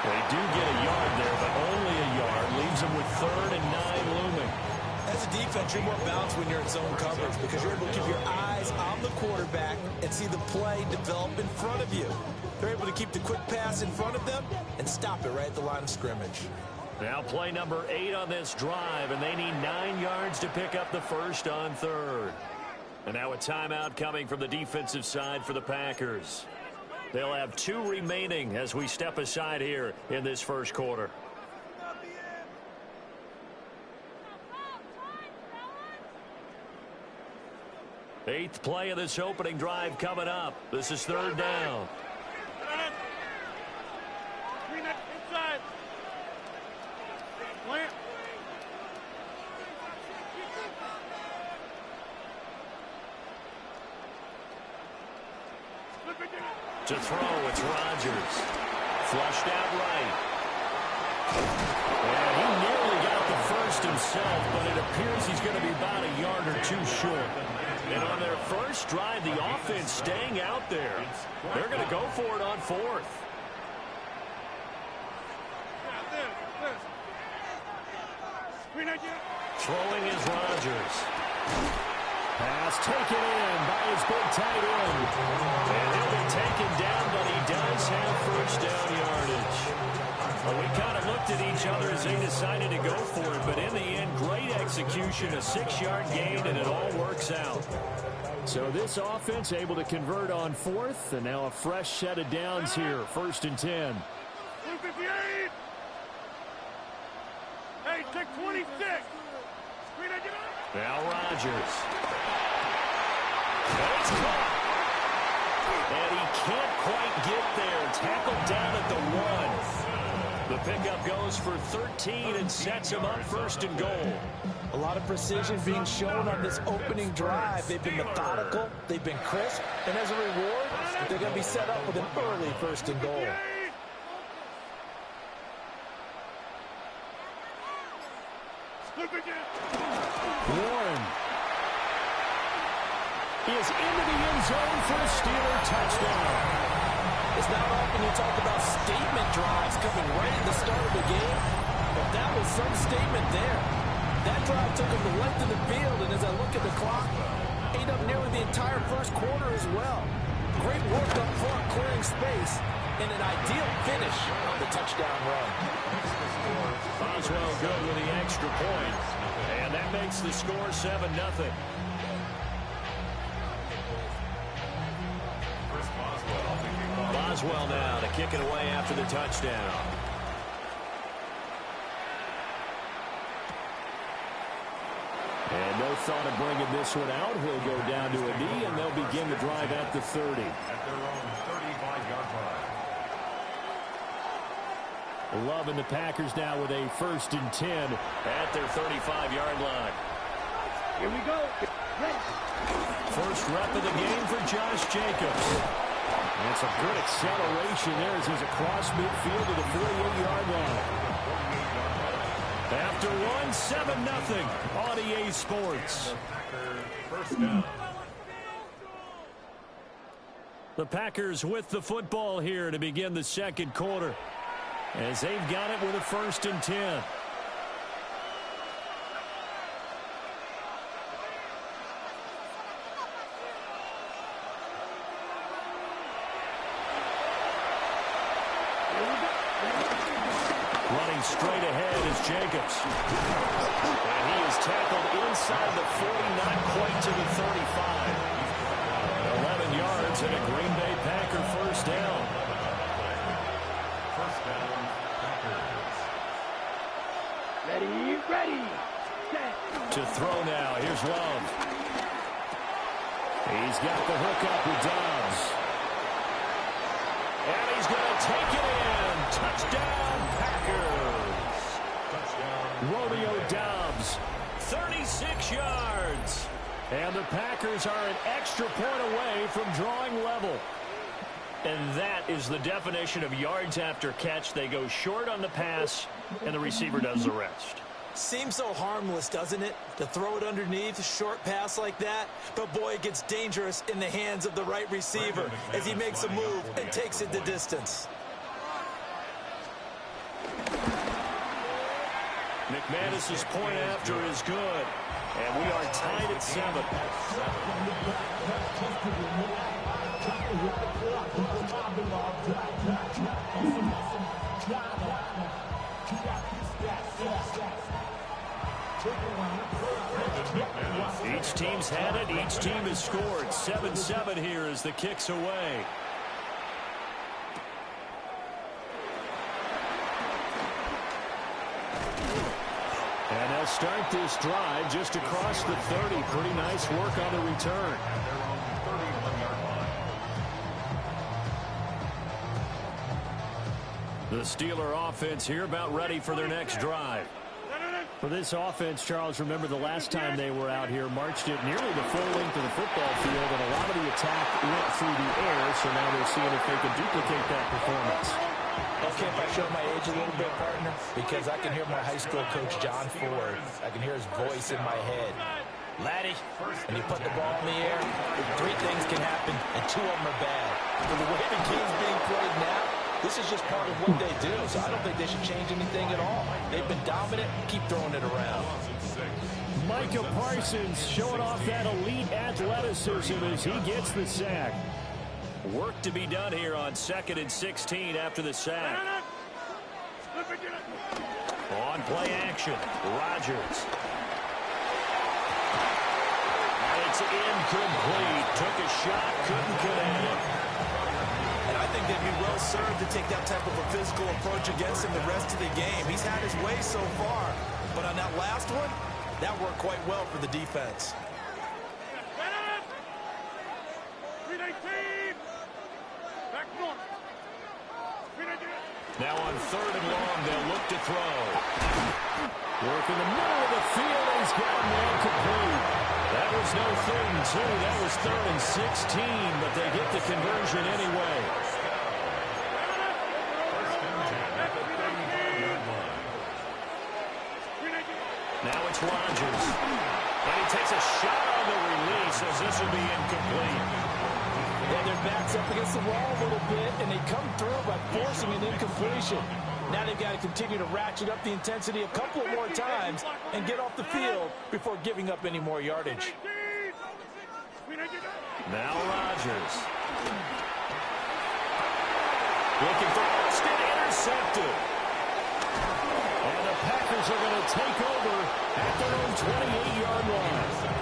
They do get a yard there, but only a yard. Leaves them with 3rd and 9 looming. As a defense, you're more balanced when you're in zone coverage because you're able to keep your eyes on the quarterback and see the play develop in front of you. They're able to keep the quick pass in front of them and stop it right at the line of scrimmage. Now play number 8 on this drive, and they need 9 yards to pick up the first on 3rd. And now a timeout coming from the defensive side for the Packers. They'll have 2 remaining as we step aside here in this first quarter. Eighth play of this opening drive coming up. This is 3rd down. Inside. Plant. To throw, it's Rodgers. Flushed out right. And he nearly got the first himself, but it appears he's going to be about a yard or 2 short. And on their first drive, the offense staying out there. They're going to go for it on 4th. Throwing is Rodgers. Pass taken in by his big tight end. And he'll be taken down, but he does have first down yardage. Well, we kind of looked at each other as they decided to go for it, but in the end, great execution, a 6-yard gain, and it all works out. So this offense able to convert on 4th, and now a fresh set of downs here, 1st and 10. 258. Hey, check 26. Now Rodgers. It's caught. And he can't quite get there. Tackled down at the 1. The pickup goes for 13 and sets him up 1st and goal. A lot of precision being shown on this opening drive. They've been methodical. They've been crisp. And as a reward, they're going to be set up with an early 1st and goal. Warren is into the end zone for a Steeler touchdown. It's not often you talk about statement drives coming right at the start of the game, but that was some statement there. That drive took him the length of the field, and as I look at the clock, ate up nearly the entire first quarter as well. Great work up front, clearing space, and an ideal finish on the touchdown run. Boswell good with the extra point, and that makes the score 7-0. Boswell now to kick it away after the touchdown. And no thought of bringing this one out. He'll go down to a knee, and they'll begin the drive at the 30. At their own 35-yard line. Love and the Packers now with a 1st and 10 at their 35-yard line. Here we go. First rep of the game for Josh Jacobs. And it's a good acceleration there as he's across midfield to the 48-yard line. After one, 7-0 on EA Sports. First down. The Packers with the football here to begin the second quarter, as they've got it with a 1st and 10. Running straight ahead is Jacobs. And he is tackled inside the 40, not quite to the 35. 11 yards and a Green Bay Packer first down. First down, Packers. Ready. Set. To throw now. Here's Love. He's got the hook up with Dobbs. And he's going to take it in. Touchdown, Packers. Touchdown. Romeo Dobbs, 36 yards. And the Packers are an extra point away from drawing level. And that is the definition of yards after catch. They go short on the pass, and the receiver does the rest. Seems so harmless, doesn't it? To throw it underneath, a short pass like that. But, boy, it gets dangerous in the hands of the right receiver as he makes a move and takes it the distance. McManus's point after is good. And we are tied at 7. Each team's had it. Each team has scored. 7-7 here as the kick's away. And they'll start this drive just across the 30. Pretty nice work on the return. The Steeler offense here about ready for their next drive. For this offense, Charles, remember the last time they were out here, marched it nearly the full length of the football field, and a lot of the attack went through the air, so now they're seeing if they can duplicate that performance. Okay, if I show my age a little bit, partner, because I can hear my high school coach, John Ford. I can hear his voice in my head. Laddie, when you put the ball in the air, 3 things can happen, and 2 of them are bad. For the way the game's being played now, this is just part of what they do, so I don't think they should change anything at all. They've been dominant. Keep throwing it around. Micah Parsons showing off that elite athleticism as he gets the sack. Work to be done here on 2nd and 16 after the sack. On play action, Rodgers. It's incomplete. Took a shot, couldn't get at it. And I think they'd be well served to take that type of a physical approach against him the rest of the game. He's had his way so far, but on that last one, that worked quite well for the defense. Now on 3rd and long, they'll look to throw. Work in the middle of the field. He's got him incomplete. That was no 3rd and 2. That was 3rd and 16, but they get the conversion anyway. Now it's Rodgers. And he takes a shot on the release as this will be incomplete. Yeah, their back's up against the wall a little bit, and they come through by forcing an incompletion. Now they've got to continue to ratchet up the intensity a couple more times and get off the field before giving up any more yardage. Now Rodgers. Looking for Austin, intercepted. And the Packers are going to take over at their own 28-yard line.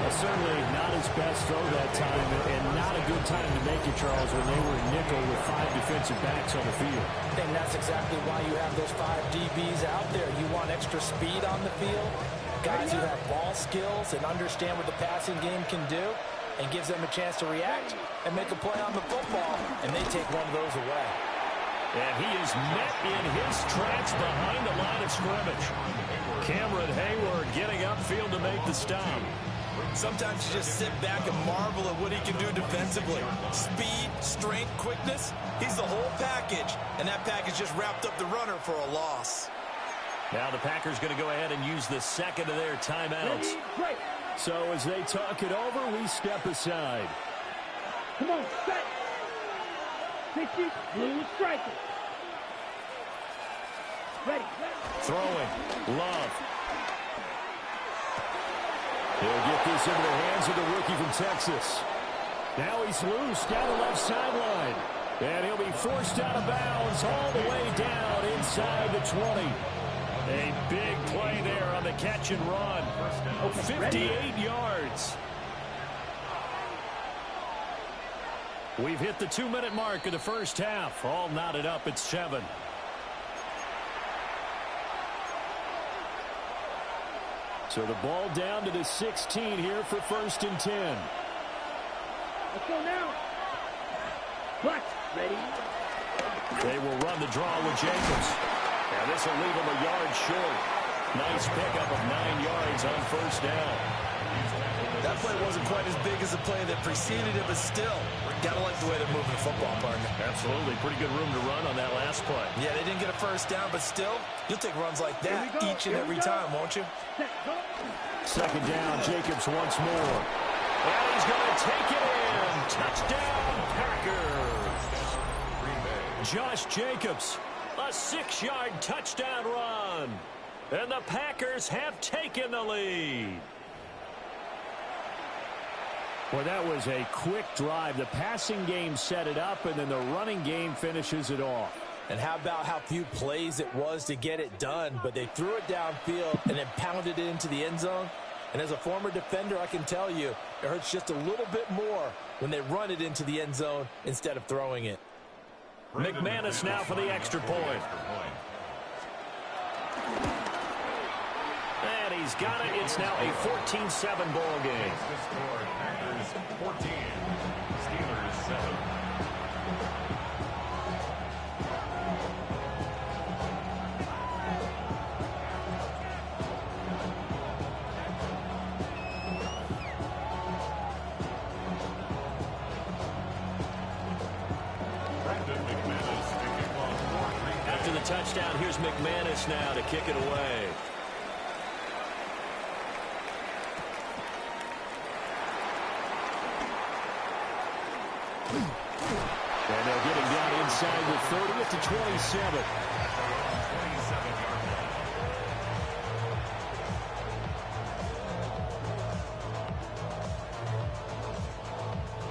Certainly not his best throw that time, and not a good time to make it, Charles, when they were in nickel with 5 defensive backs on the field. And that's exactly why you have those 5 DBs out there. You want extra speed on the field, guys who have ball skills and understand what the passing game can do, and gives them a chance to react and make a play on the football, and they take one of those away. And he is met in his tracks behind the line of scrimmage. Cameron Hayward getting upfield to make the stop. Sometimes you just sit back and marvel at what he can do defensively. Speed, strength, quickness, he's the whole package. And that package just wrapped up the runner for a loss. Now the Packers going to go ahead and use the second of their timeouts. So as they talk it over, we step aside. Come on, set. 60, blue striker. Ready. Throwing, Love. He'll get this into the hands of the rookie from Texas. Now he's loose down the left sideline. And he'll be forced out of bounds all the way down inside the 20. A big play there on the catch and run. 58 yards. We've hit the 2-minute mark of the first half. All knotted up at 7. So the ball down to the 16 here for 1st and 10. Let's go now. Black, ready. They will run the draw with Jacobs. And this will leave him a yard short. Nice pickup of 9 yards on 1st down. That play wasn't quite as big as the play that preceded it, but still, gotta like the way they're moving the football, partner. Absolutely. Pretty good room to run on that last play. Yeah, they didn't get a 1st down, but still, you'll take runs like that each and every time, won't you? 2nd down, Jacobs once more. And he's going to take it in. Touchdown, Packers. Josh Jacobs, a 6-yard touchdown run. And the Packers have taken the lead. Well, that was a quick drive. The passing game set it up, and then the running game finishes it off. And how about how few plays it was to get it done, but they threw it downfield and then pounded it into the end zone. And as a former defender, I can tell you, it hurts just a little bit more when they run it into the end zone instead of throwing it. McManus now for the extra point. And he's got it. It's now a 14-7 ball game. 14, Steelers 7. After the touchdown, here's McManus now to kick it away. And they'll get him down inside the 30 at the 27.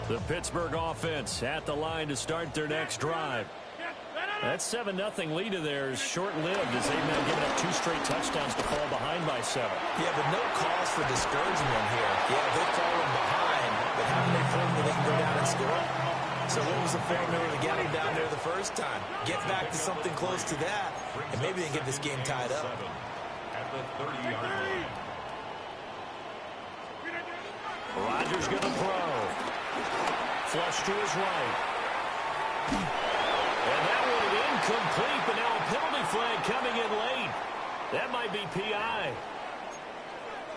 The Pittsburgh offense at the line to start their next drive. That 7-0 lead of theirs short-lived as they've now given up 2 straight touchdowns to fall behind by 7. Yeah, but no cause for discouragement here. Yeah, they've fallen behind, but haven't they proven that they can go down and score? So what was the formula to get them down there the first time? Get back to something close to that, and maybe they can get this game tied up. At the 30-yard line. Rodgers going to throw. Flush to his right. And that one incomplete, but now a penalty flag coming in late. That might be PI.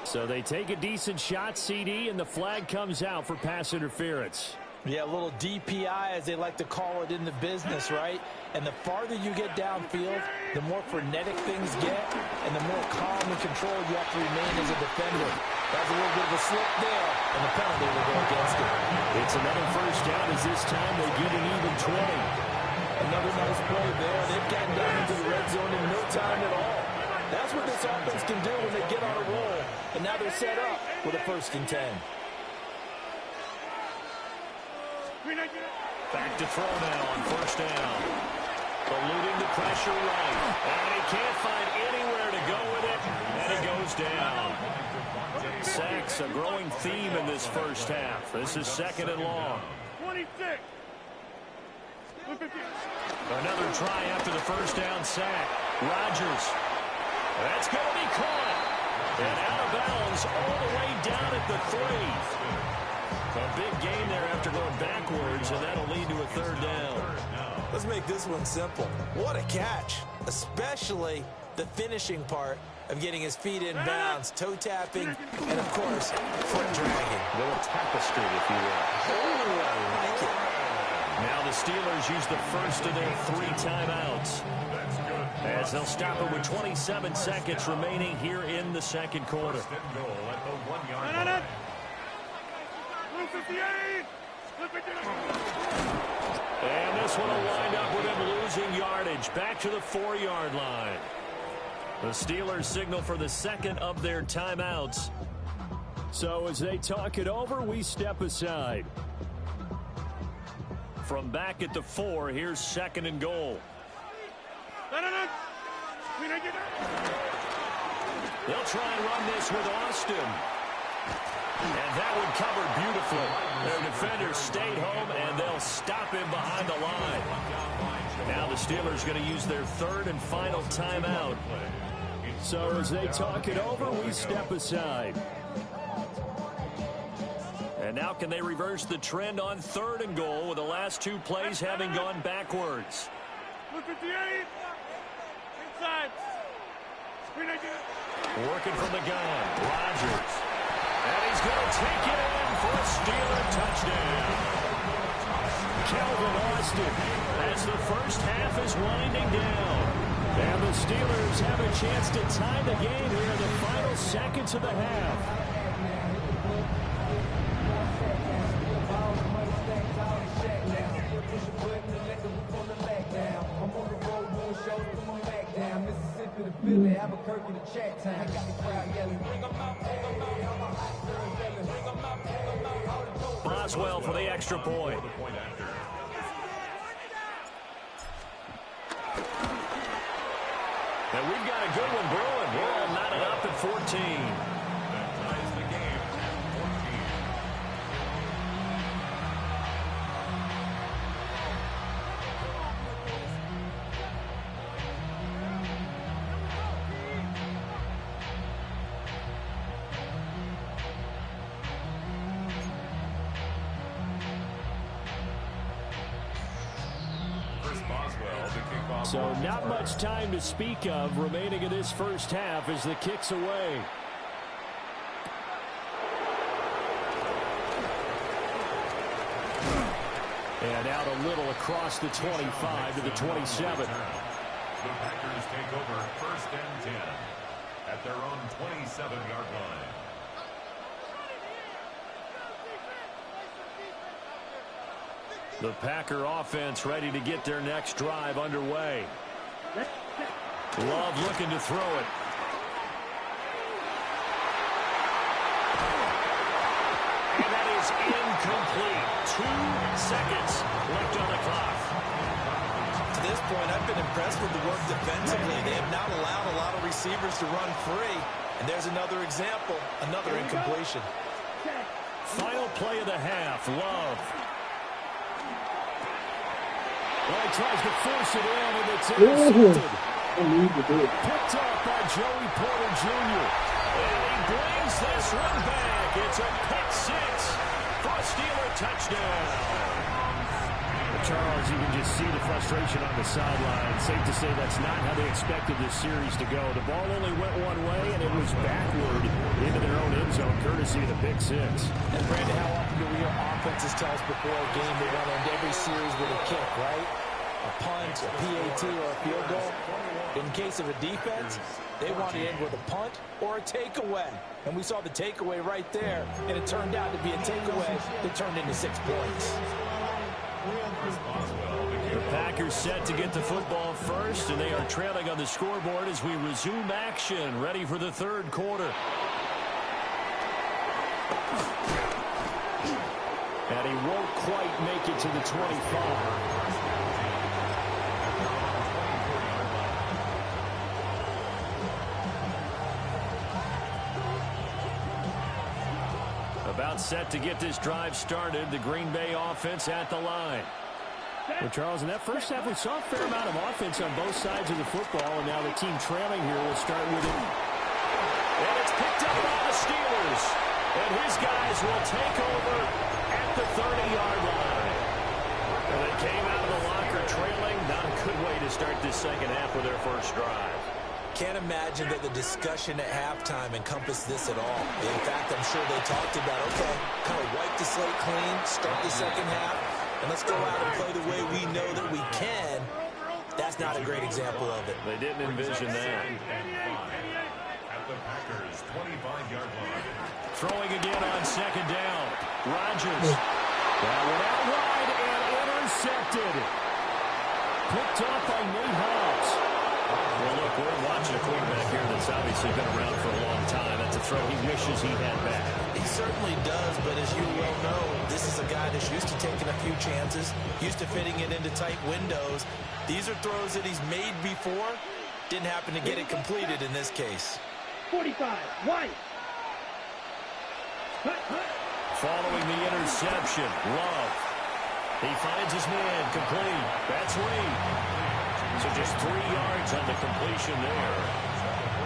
So they take a decent shot, CD, and the flag comes out for pass interference. Yeah, a little DPI, as they like to call it in the business, right? And the farther you get downfield, the more frenetic things get, and the more calm and controlled you have to remain as a defender. That's a little bit of a slip there, and the penalty will go against it. It's another 1st down as this time they get an even 20. Another nice play there. They've gotten down into the red zone in no time at all. That's what this offense can do when they get on a roll. And now they're set up with a 1st and 10. Back to throw now on first down. Eluding the pressure right. And he can't find anywhere to go with it. And it goes down. Sacks, a growing theme in this first half. This is second and long. 26. Another try after the first down sack. Rodgers. That's going to be caught. And out of bounds all the way down at the 3. A big gain there after going backwards, and that'll lead to a third down. Let's make this one simple. What a catch, especially the finishing part of getting his feet in bounds, toe tapping, and of course, foot dragging. A little tapestry, if you will. Oh, I like it. Now the Steelers use the first of their 3 timeouts, as they'll stop it with 27 seconds remaining here in the second quarter. And this one will wind up with him losing yardage. Back to the 4-yard line. The Steelers signal for the second of their timeouts. So as they talk it over, we step aside. From back at the 4, here's second and goal. They'll try and run this with Austin. And that one covered beautifully. Their defenders stayed home, and they'll stop him behind the line. Now the Steelers going to use their third and final timeout. So as they talk it over, we step aside. And now can they reverse the trend on third and goal with the last 2 plays having gone backwards? Inside. Working from the gun, Rodgers. And he's going to take it in for a Steeler touchdown. Calvin Austin, as the first half is winding down. And the Steelers have a chance to tie the game here in the final seconds of the half. Boswell for the extra point. And we've got a good one brewing. We're all knotted up at 14. So not much time to speak of remaining in this first half as the kick's away. And out a little across the 25 to the 27. The Packers take over first and 10 at their own 27-yard line. The Packer offense ready to get their next drive underway. Love looking to throw it. And that is incomplete. 2 seconds left on the clock. To this point, I've been impressed with the work defensively. They have not allowed a lot of receivers to run free. And there's another example, another incompletion. Final play of the half, Love. Well, he tries to force it in, and it's intercepted. Picked up by Joey Porter Jr. And he brings this one back. It's a pick 6 for a Steeler touchdown. Charles, you can just see the frustration on the sideline. Safe to say that's not how they expected this series to go. The ball only went one way, and it was backward into their own end zone, courtesy of the pick 6. And Brandon, how often do we hear offenses tell us before a game they want to end every series with a kick, right? A punt, a PAT, or a field goal. In case of a defense, they want to end with a punt or a takeaway. And we saw the takeaway right there, and it turned out to be a takeaway that turned into 6 points. The Packers set to get the football first, and they are trailing on the scoreboard as we resume action, ready for the third quarter. And he won't quite make it to the 25. About set to get this drive started. The Green Bay offense at the line. Well, Charles, in that first half, we saw a fair amount of offense on both sides of the football, and now the team trailing here will start with it. And it's picked up by the Steelers. And his guys will take over at the 30-yard line. And they came out of the locker trailing. Not a good way to start this second half with their first drive. Can't imagine that the discussion at halftime encompassed this at all. In fact, I'm sure they talked about, okay, kind of wipe the slate clean, start the second half, and let's go out and play the way we know that we can. That's not a great example of it. They didn't envision that. At the Packers' 25-yard line. Throwing again on second down. Rodgers. That went out wide and intercepted. Picked off by Nate Hobbs. Well, look, we're watching a quarterback here that's obviously been around for a long time. That's a throw he wishes he had back. He certainly does, but as you well know, this is a guy that's used to taking a few chances, used to fitting it into tight windows. These are throws that he's made before. Didn't happen to get it completed in this case. 45, White. Following the interception, Love. He finds his man, complete. That's Reed. So just 3 yards on the completion there.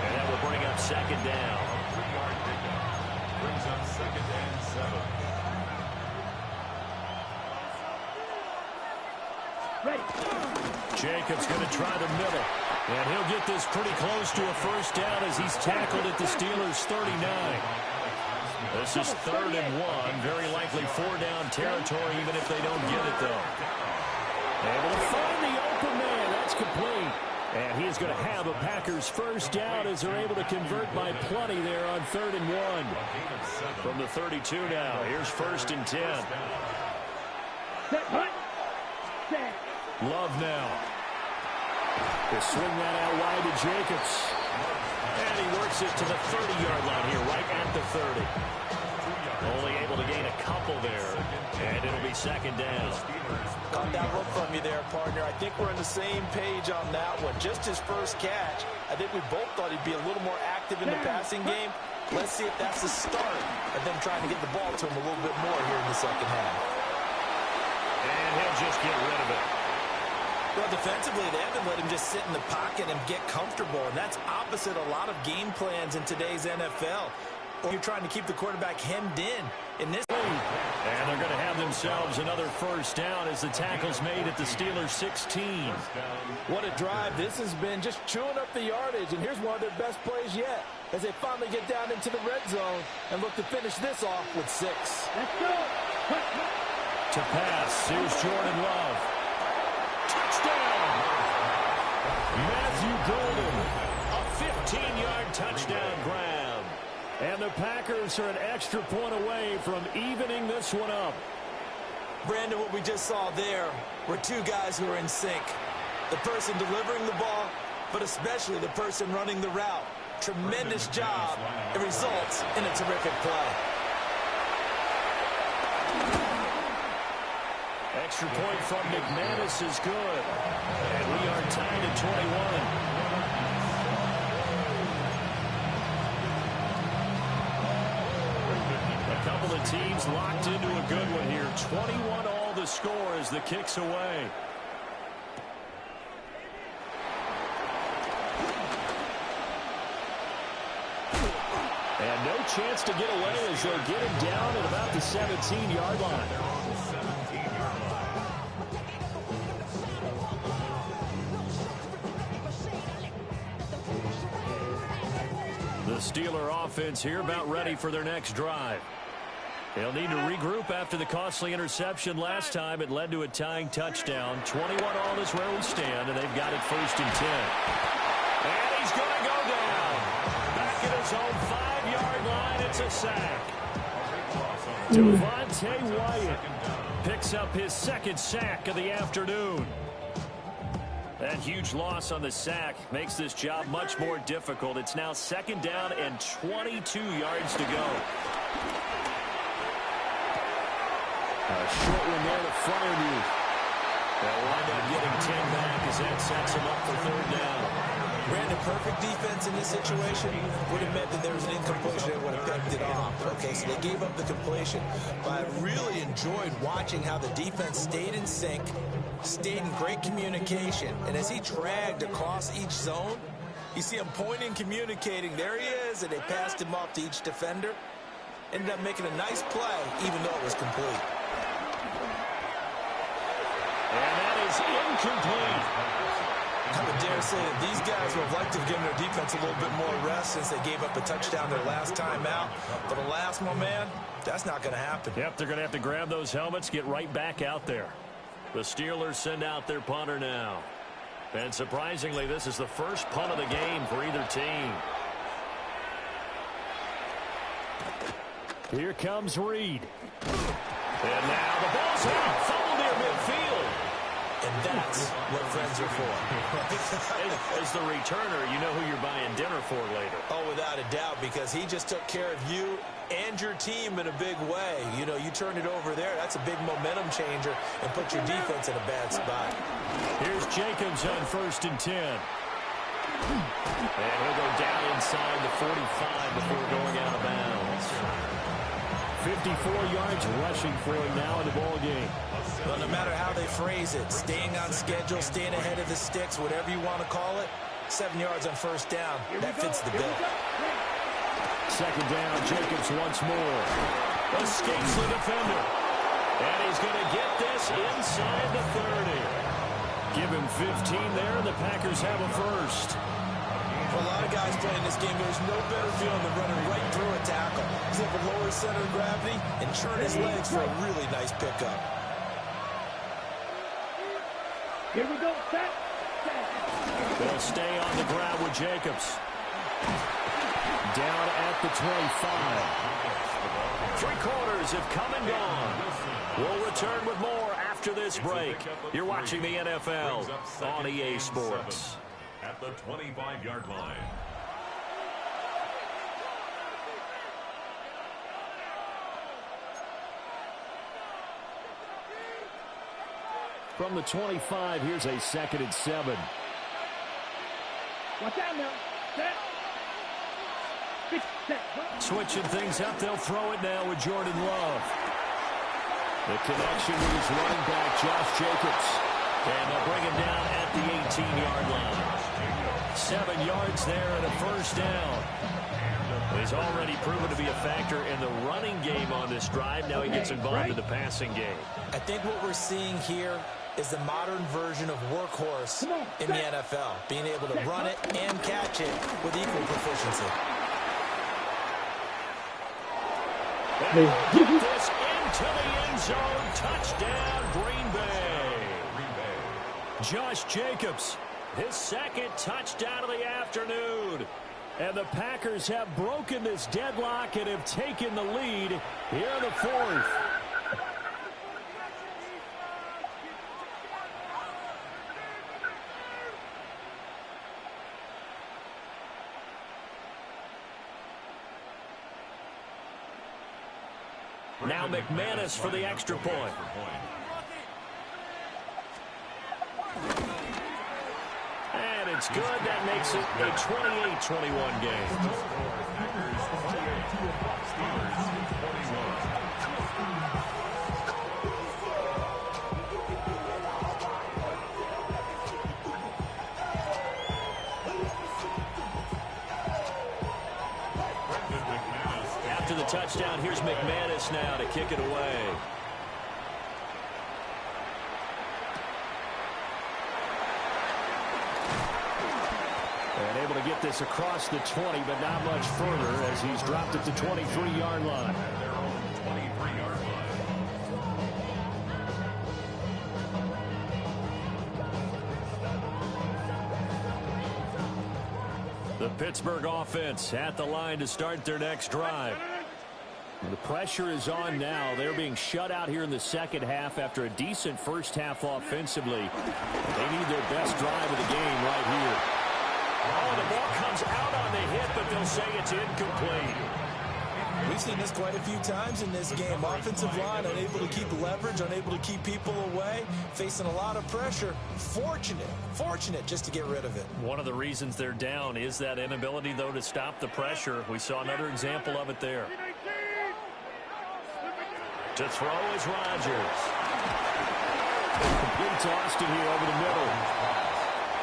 And that will bring up second down. 3-yard pickup. Brings up second and 7. Ready. Jacobs going to try the middle. And he'll get this pretty close to a first down as he's tackled at the Steelers' 39. This is 3rd and 1. Very likely 4-down territory, even if they don't get it, though. Able to find the open man. That's complete. And he's going to have a Packers first down as they're able to convert by plenty there on 3rd and 1. From the 32 now. Here's 1st and 10. Love now. They swing that out wide to Jacobs. And he works it to the 30-yard line here, right at the 30. Only able to gain a couple there. And it'll be second down. Caught that look from you there, partner. I think we're on the same page on that one. Just his first catch. I think we both thought he'd be a little more active in the passing game. Let's see if that's the start of them trying to get the ball to him a little bit more here in the second half. And he'll just get rid of it. Well, defensively, they haven't let him just sit in the pocket and get comfortable, and that's opposite a lot of game plans in today's NFL. Or you're trying to keep the quarterback hemmed in this. And they're going to have themselves another first down as the tackle's made at the Steelers' 16. What a drive this has been, just chewing up the yardage, and here's one of their best plays yet as they finally get down into the red zone and look to finish this off with 6. Let's go. To pass, here's Jordan Love. Touchdown! Matthew Golden, a 15-yard touchdown grab. And the Packers are an extra point away from evening this one up. Brandon, what we just saw there were two guys who are in sync. The person delivering the ball, but especially the person running the route. Tremendous job. It results in a terrific play. Extra point from McManus is good. And we are tied at 21. A couple of teams locked into a good one here. 21 all the score as the kick's away. And no chance to get away as they'll get him down at about the 17-yard line. The Steeler offense here about ready for their next drive. They'll need to regroup after the costly interception last time. It led to a tying touchdown. 21 all is where we stand, and they've got it 1st and 10. And he's going to go down. Back at his own 5-yard line, it's a sack. Devontae Wyatt picks up his second sack of the afternoon. That huge loss on the sack makes this job much more difficult. It's now 2nd down and 22 yards to go. A short one there to Freiermuth. They'll wind up getting 10 back as that sets them up for third down. Brandon, perfect defense in this situation would have meant that there was an incompletion that would have picked it off. Okay, so they gave up the completion. But I really enjoyed watching how the defense stayed in sync, stayed in great communication. And as he dragged across each zone, you see him pointing, communicating. There he is, and they passed him off to each defender. Ended up making a nice play, even though it was complete. And that is incomplete. I would dare say that these guys would have liked to have given their defense a little bit more rest since they gave up a touchdown their last time out. But alas, my man, that's not going to happen. Yep, they're going to have to grab those helmets, get right back out there. The Steelers send out their punter now. And surprisingly, this is the first punt of the game for either team. Here comes Reed. And now the ball's out. Fumble near midfield. And that's what friends are for. As the returner, you know who you're buying dinner for later. Oh, without a doubt, because he just took care of you and your team in a big way. You know, you turned it over there. That's a big momentum changer and put your defense in a bad spot. Here's Jacobs on 1st and 10. And he'll go down inside the 45 before going out of bounds. 54 yards rushing for him now in the ball game. Well, no matter how they phrase it, staying on schedule, staying ahead of the sticks, whatever you want to call it, 7 yards on 1st down, that fits the bill. 2nd down, Jacobs once more. Escapes the defender. And he's going to get this inside the 30. Give him 15 there, and the Packers have a first. For a lot of guys playing this game, there's no better feeling than running right through a tackle. He's able to lower his center of gravity and churn his legs for a really nice pickup. Here we go, set. They'll stay on the ground with Jacobs. Down at the 25. 3 quarters have come and gone. We'll return with more after this break. You're watching the NFL on EA Sports. At the 25-yard line. From the 25, here's a 2nd and 7. Watch out now. Set. Switching things up, they'll throw it now with Jordan Love. The connection with his running back, Josh Jacobs. And they'll bring him down at the 18-yard line. 7 yards there and a 1st down. He's already proven to be a factor in the running game on this drive. Now he gets involved in the passing game. I think what we're seeing here is the modern version of workhorse in the NFL, being able to run it and catch it with equal proficiency. Get this into the end zone. Touchdown, Green Bay. Josh Jacobs, his 2nd touchdown of the afternoon. And the Packers have broken this deadlock and have taken the lead here in the 4th. Now McManus for the extra point. And it's good. That makes it a 28-21 game. After the touchdown, here's McManus now to kick it away. And able to get this across the 20, but not much further as he's dropped at the 23-yard line. The Pittsburgh offense at the line to start their next drive. The pressure is on now. They're being shut out here in the second half after a decent first half offensively. They need their best drive of the game right here. Oh, the ball comes out on the hit, but they'll say it's incomplete. We've seen this quite a few times in this game. Offensive line unable to keep leverage, unable to keep people away, facing a lot of pressure. Fortunate just to get rid of it. One of the reasons they're down is that inability, though, to stop the pressure. We saw another example of it there. To throw is Rodgers. Complete to Austin here over the middle.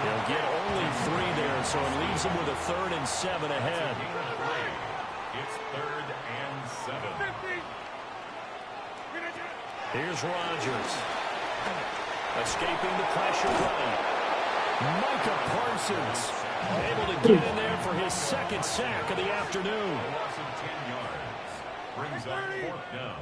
He'll get only 3 there, so it leaves him with a 3rd and 7 ahead. It's 3rd and 7. Here's Rodgers. Escaping the pressure right. Micah Parsons able to get in there for his 2nd sack of the afternoon. Loss of 10 yards. Brings up 4th down.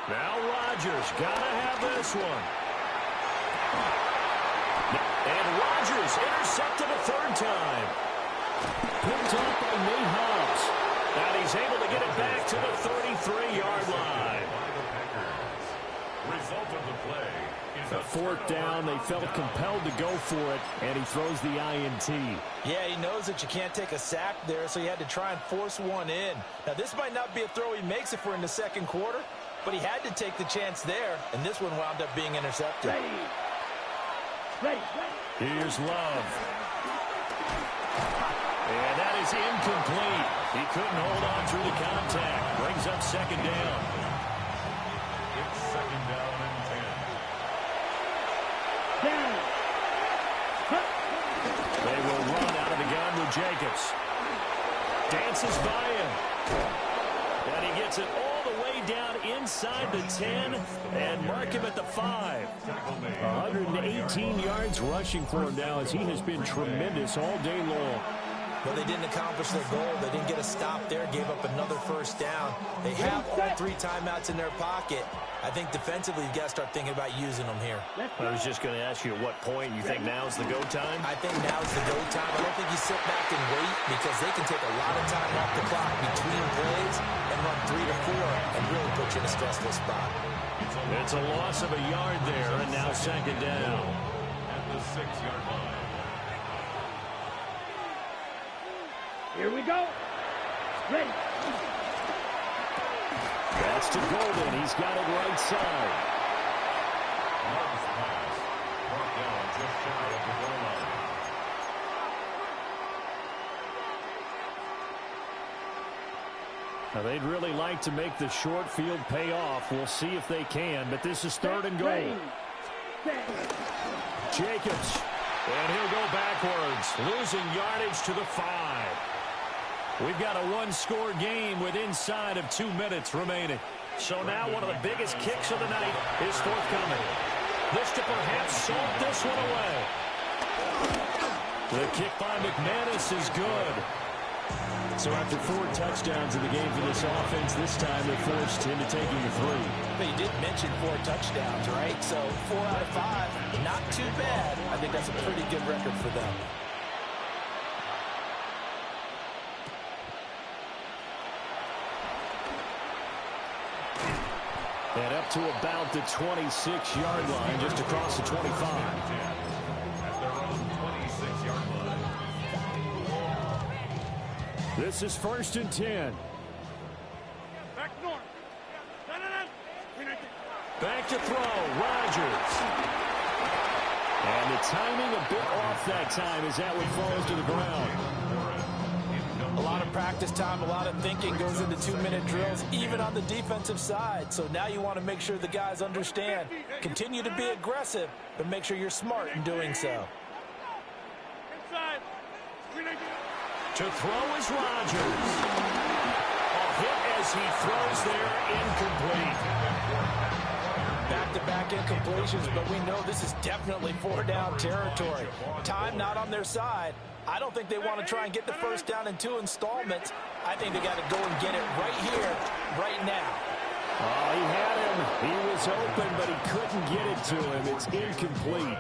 Now Rodgers gotta have this one. And Rodgers intercepted a 3rd time. Picked up by Nate Hobbs. And he's able to get it back to the 33-yard line. Result of the play is a 4th down. They felt compelled to go for it, and he throws the INT. Yeah, he knows that you can't take a sack there, so he had to try and force one in. Now, this might not be a throw he makes if we're in the 2nd quarter, but he had to take the chance there, and this one wound up being intercepted. Here's Love. And that is incomplete. He couldn't hold on through the contact. Brings up 2nd down. It's 2nd down and 10. They will run out of the gun with Jacobs. Dances by him. And he gets it all the way down inside the 10 and mark him at the 5. 118 yards rushing for him now as he has been tremendous all day long. Well, they didn't accomplish their goal. They didn't get a stop there, gave up another 1st down. They have all 3 timeouts in their pocket. I think defensively you've got to start thinking about using them here. I was just going to ask you at what point you think now's the go time? I think now's the go time. I don't think you sit back and wait because they can take a lot of time off the clock between plays and run 3 to 4 and really put you in a stressful spot. It's a loss of a yard there, and now 2nd down. At the 6-yard line. Here we go. Ready. That's to Golden. He's got it right side. Love's pass. Brought down just shy of the goal line. Now, they'd really like to make the short field pay off. We'll see if they can, but this is 3rd and goal. Jacobs. And he'll go backwards, losing yardage to the 5. We've got a 1-score game with inside of 2 minutes remaining. So now one of the biggest kicks of the night is forthcoming. This to perhaps salt this one away. The kick by McManus is good. So after 4 touchdowns in the game for this offense, this time they're forced into taking the 3. But you did mention 4 touchdowns, right? So 4 out of 5, not too bad. I think that's a pretty good record for them. And up to about the 26-yard line, just across the 25. At their own 26-yard line. This is 1st and 10. Back north. Back to throw, Rodgers. And the timing a bit off that time as that one falls to the ground. A lot of practice time, a lot of thinking goes into 2-minute drills, even on the defensive side. So now you want to make sure the guys understand. Continue to be aggressive, but make sure you're smart in doing so. To throw is Rodgers. A hit as he throws there, incomplete. Back-to-back incompletions, but we know this is definitely 4-down territory. Time not on their side. I don't think they want to try and get the 1st down in 2 installments. I think they got to go and get it right here, right now. Oh, he had him. He was open, but he couldn't get it to him. It's incomplete.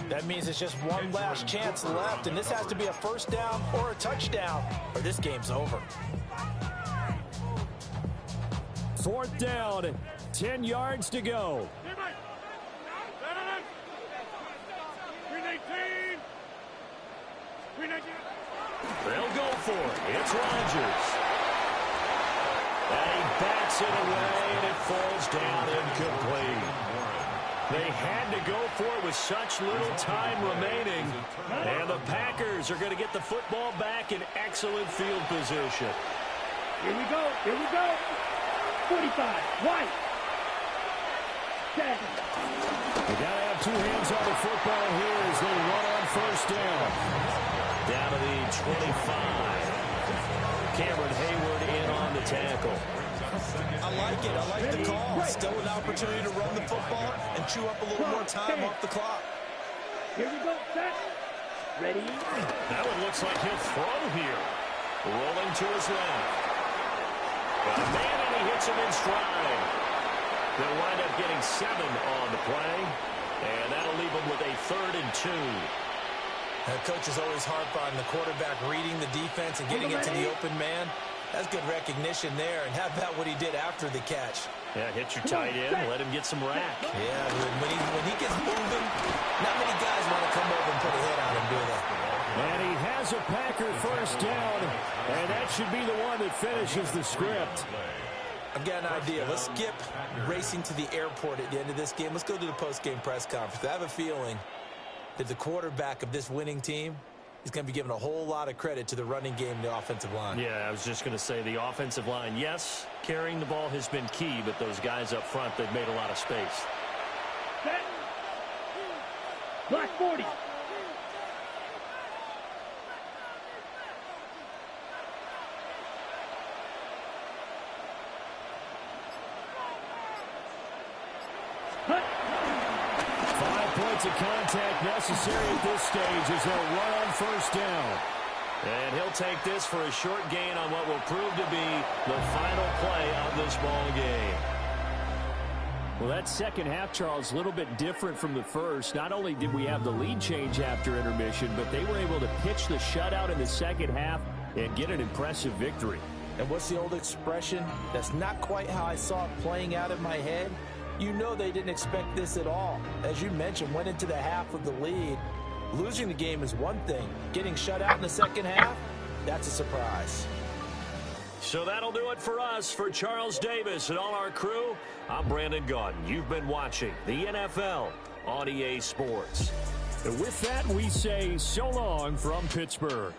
That means it's just one last chance left, and this has to be a 1st down or a touchdown, or this game's over. 4th down, 10 yards to go. They'll go for it. It's Rodgers. And he bats it away, and it falls down incomplete. They had to go for it with such little time remaining. And the Packers are going to get the football back in excellent field position. Here we go. Here we go. 45. White. 10. They got to have two hands on the football here as they run on first down. Down to the 25. Cameron Hayward in on the tackle. I like it. I like the call. Still an opportunity to run the football and chew up a little more time off the clock. Here we go. Set. Ready. That one looks like he'll throw here. Rolling to his left. Got a man, and he hits him in stride. They'll wind up getting 7 on the play, and that'll leave them with a 3rd and 2. Coach is always hard on the quarterback reading the defense and getting it to the open man. That's good recognition there. And how about what he did after the catch? Yeah, hit your tight end, let him get some rack. Yeah, when he gets moving, not many guys want to come over and put a hit on him, do they? And he has a Packer first down, and that should be the one that finishes the script. I've got an idea. Let's skip racing to the airport at the end of this game. Let's go to the post-game press conference. I have a feeling that the quarterback of this winning team is going to be given a whole lot of credit to the running game and the offensive line. Yeah, I was just going to say the offensive line, yes, carrying the ball has been key, but those guys up front, they've made a lot of space. Set. Black 40. Of contact necessary at this stage as they'll run on first down. And he'll take this for a short gain on what will prove to be the final play of this ball game. Well, that second half, Charles, a little bit different from the first. Not only did we have the lead change after intermission, but they were able to pitch the shutout in the second half and get an impressive victory. And what's the old expression? That's not quite how I saw it playing out in my head. You know they didn't expect this at all. As you mentioned, went into the half with the lead. Losing the game is one thing. Getting shut out in the second half, that's a surprise. So that'll do it for us. For Charles Davis and all our crew, I'm Brandon Gaudin. You've been watching the NFL on EA Sports. And with that, we say so long from Pittsburgh.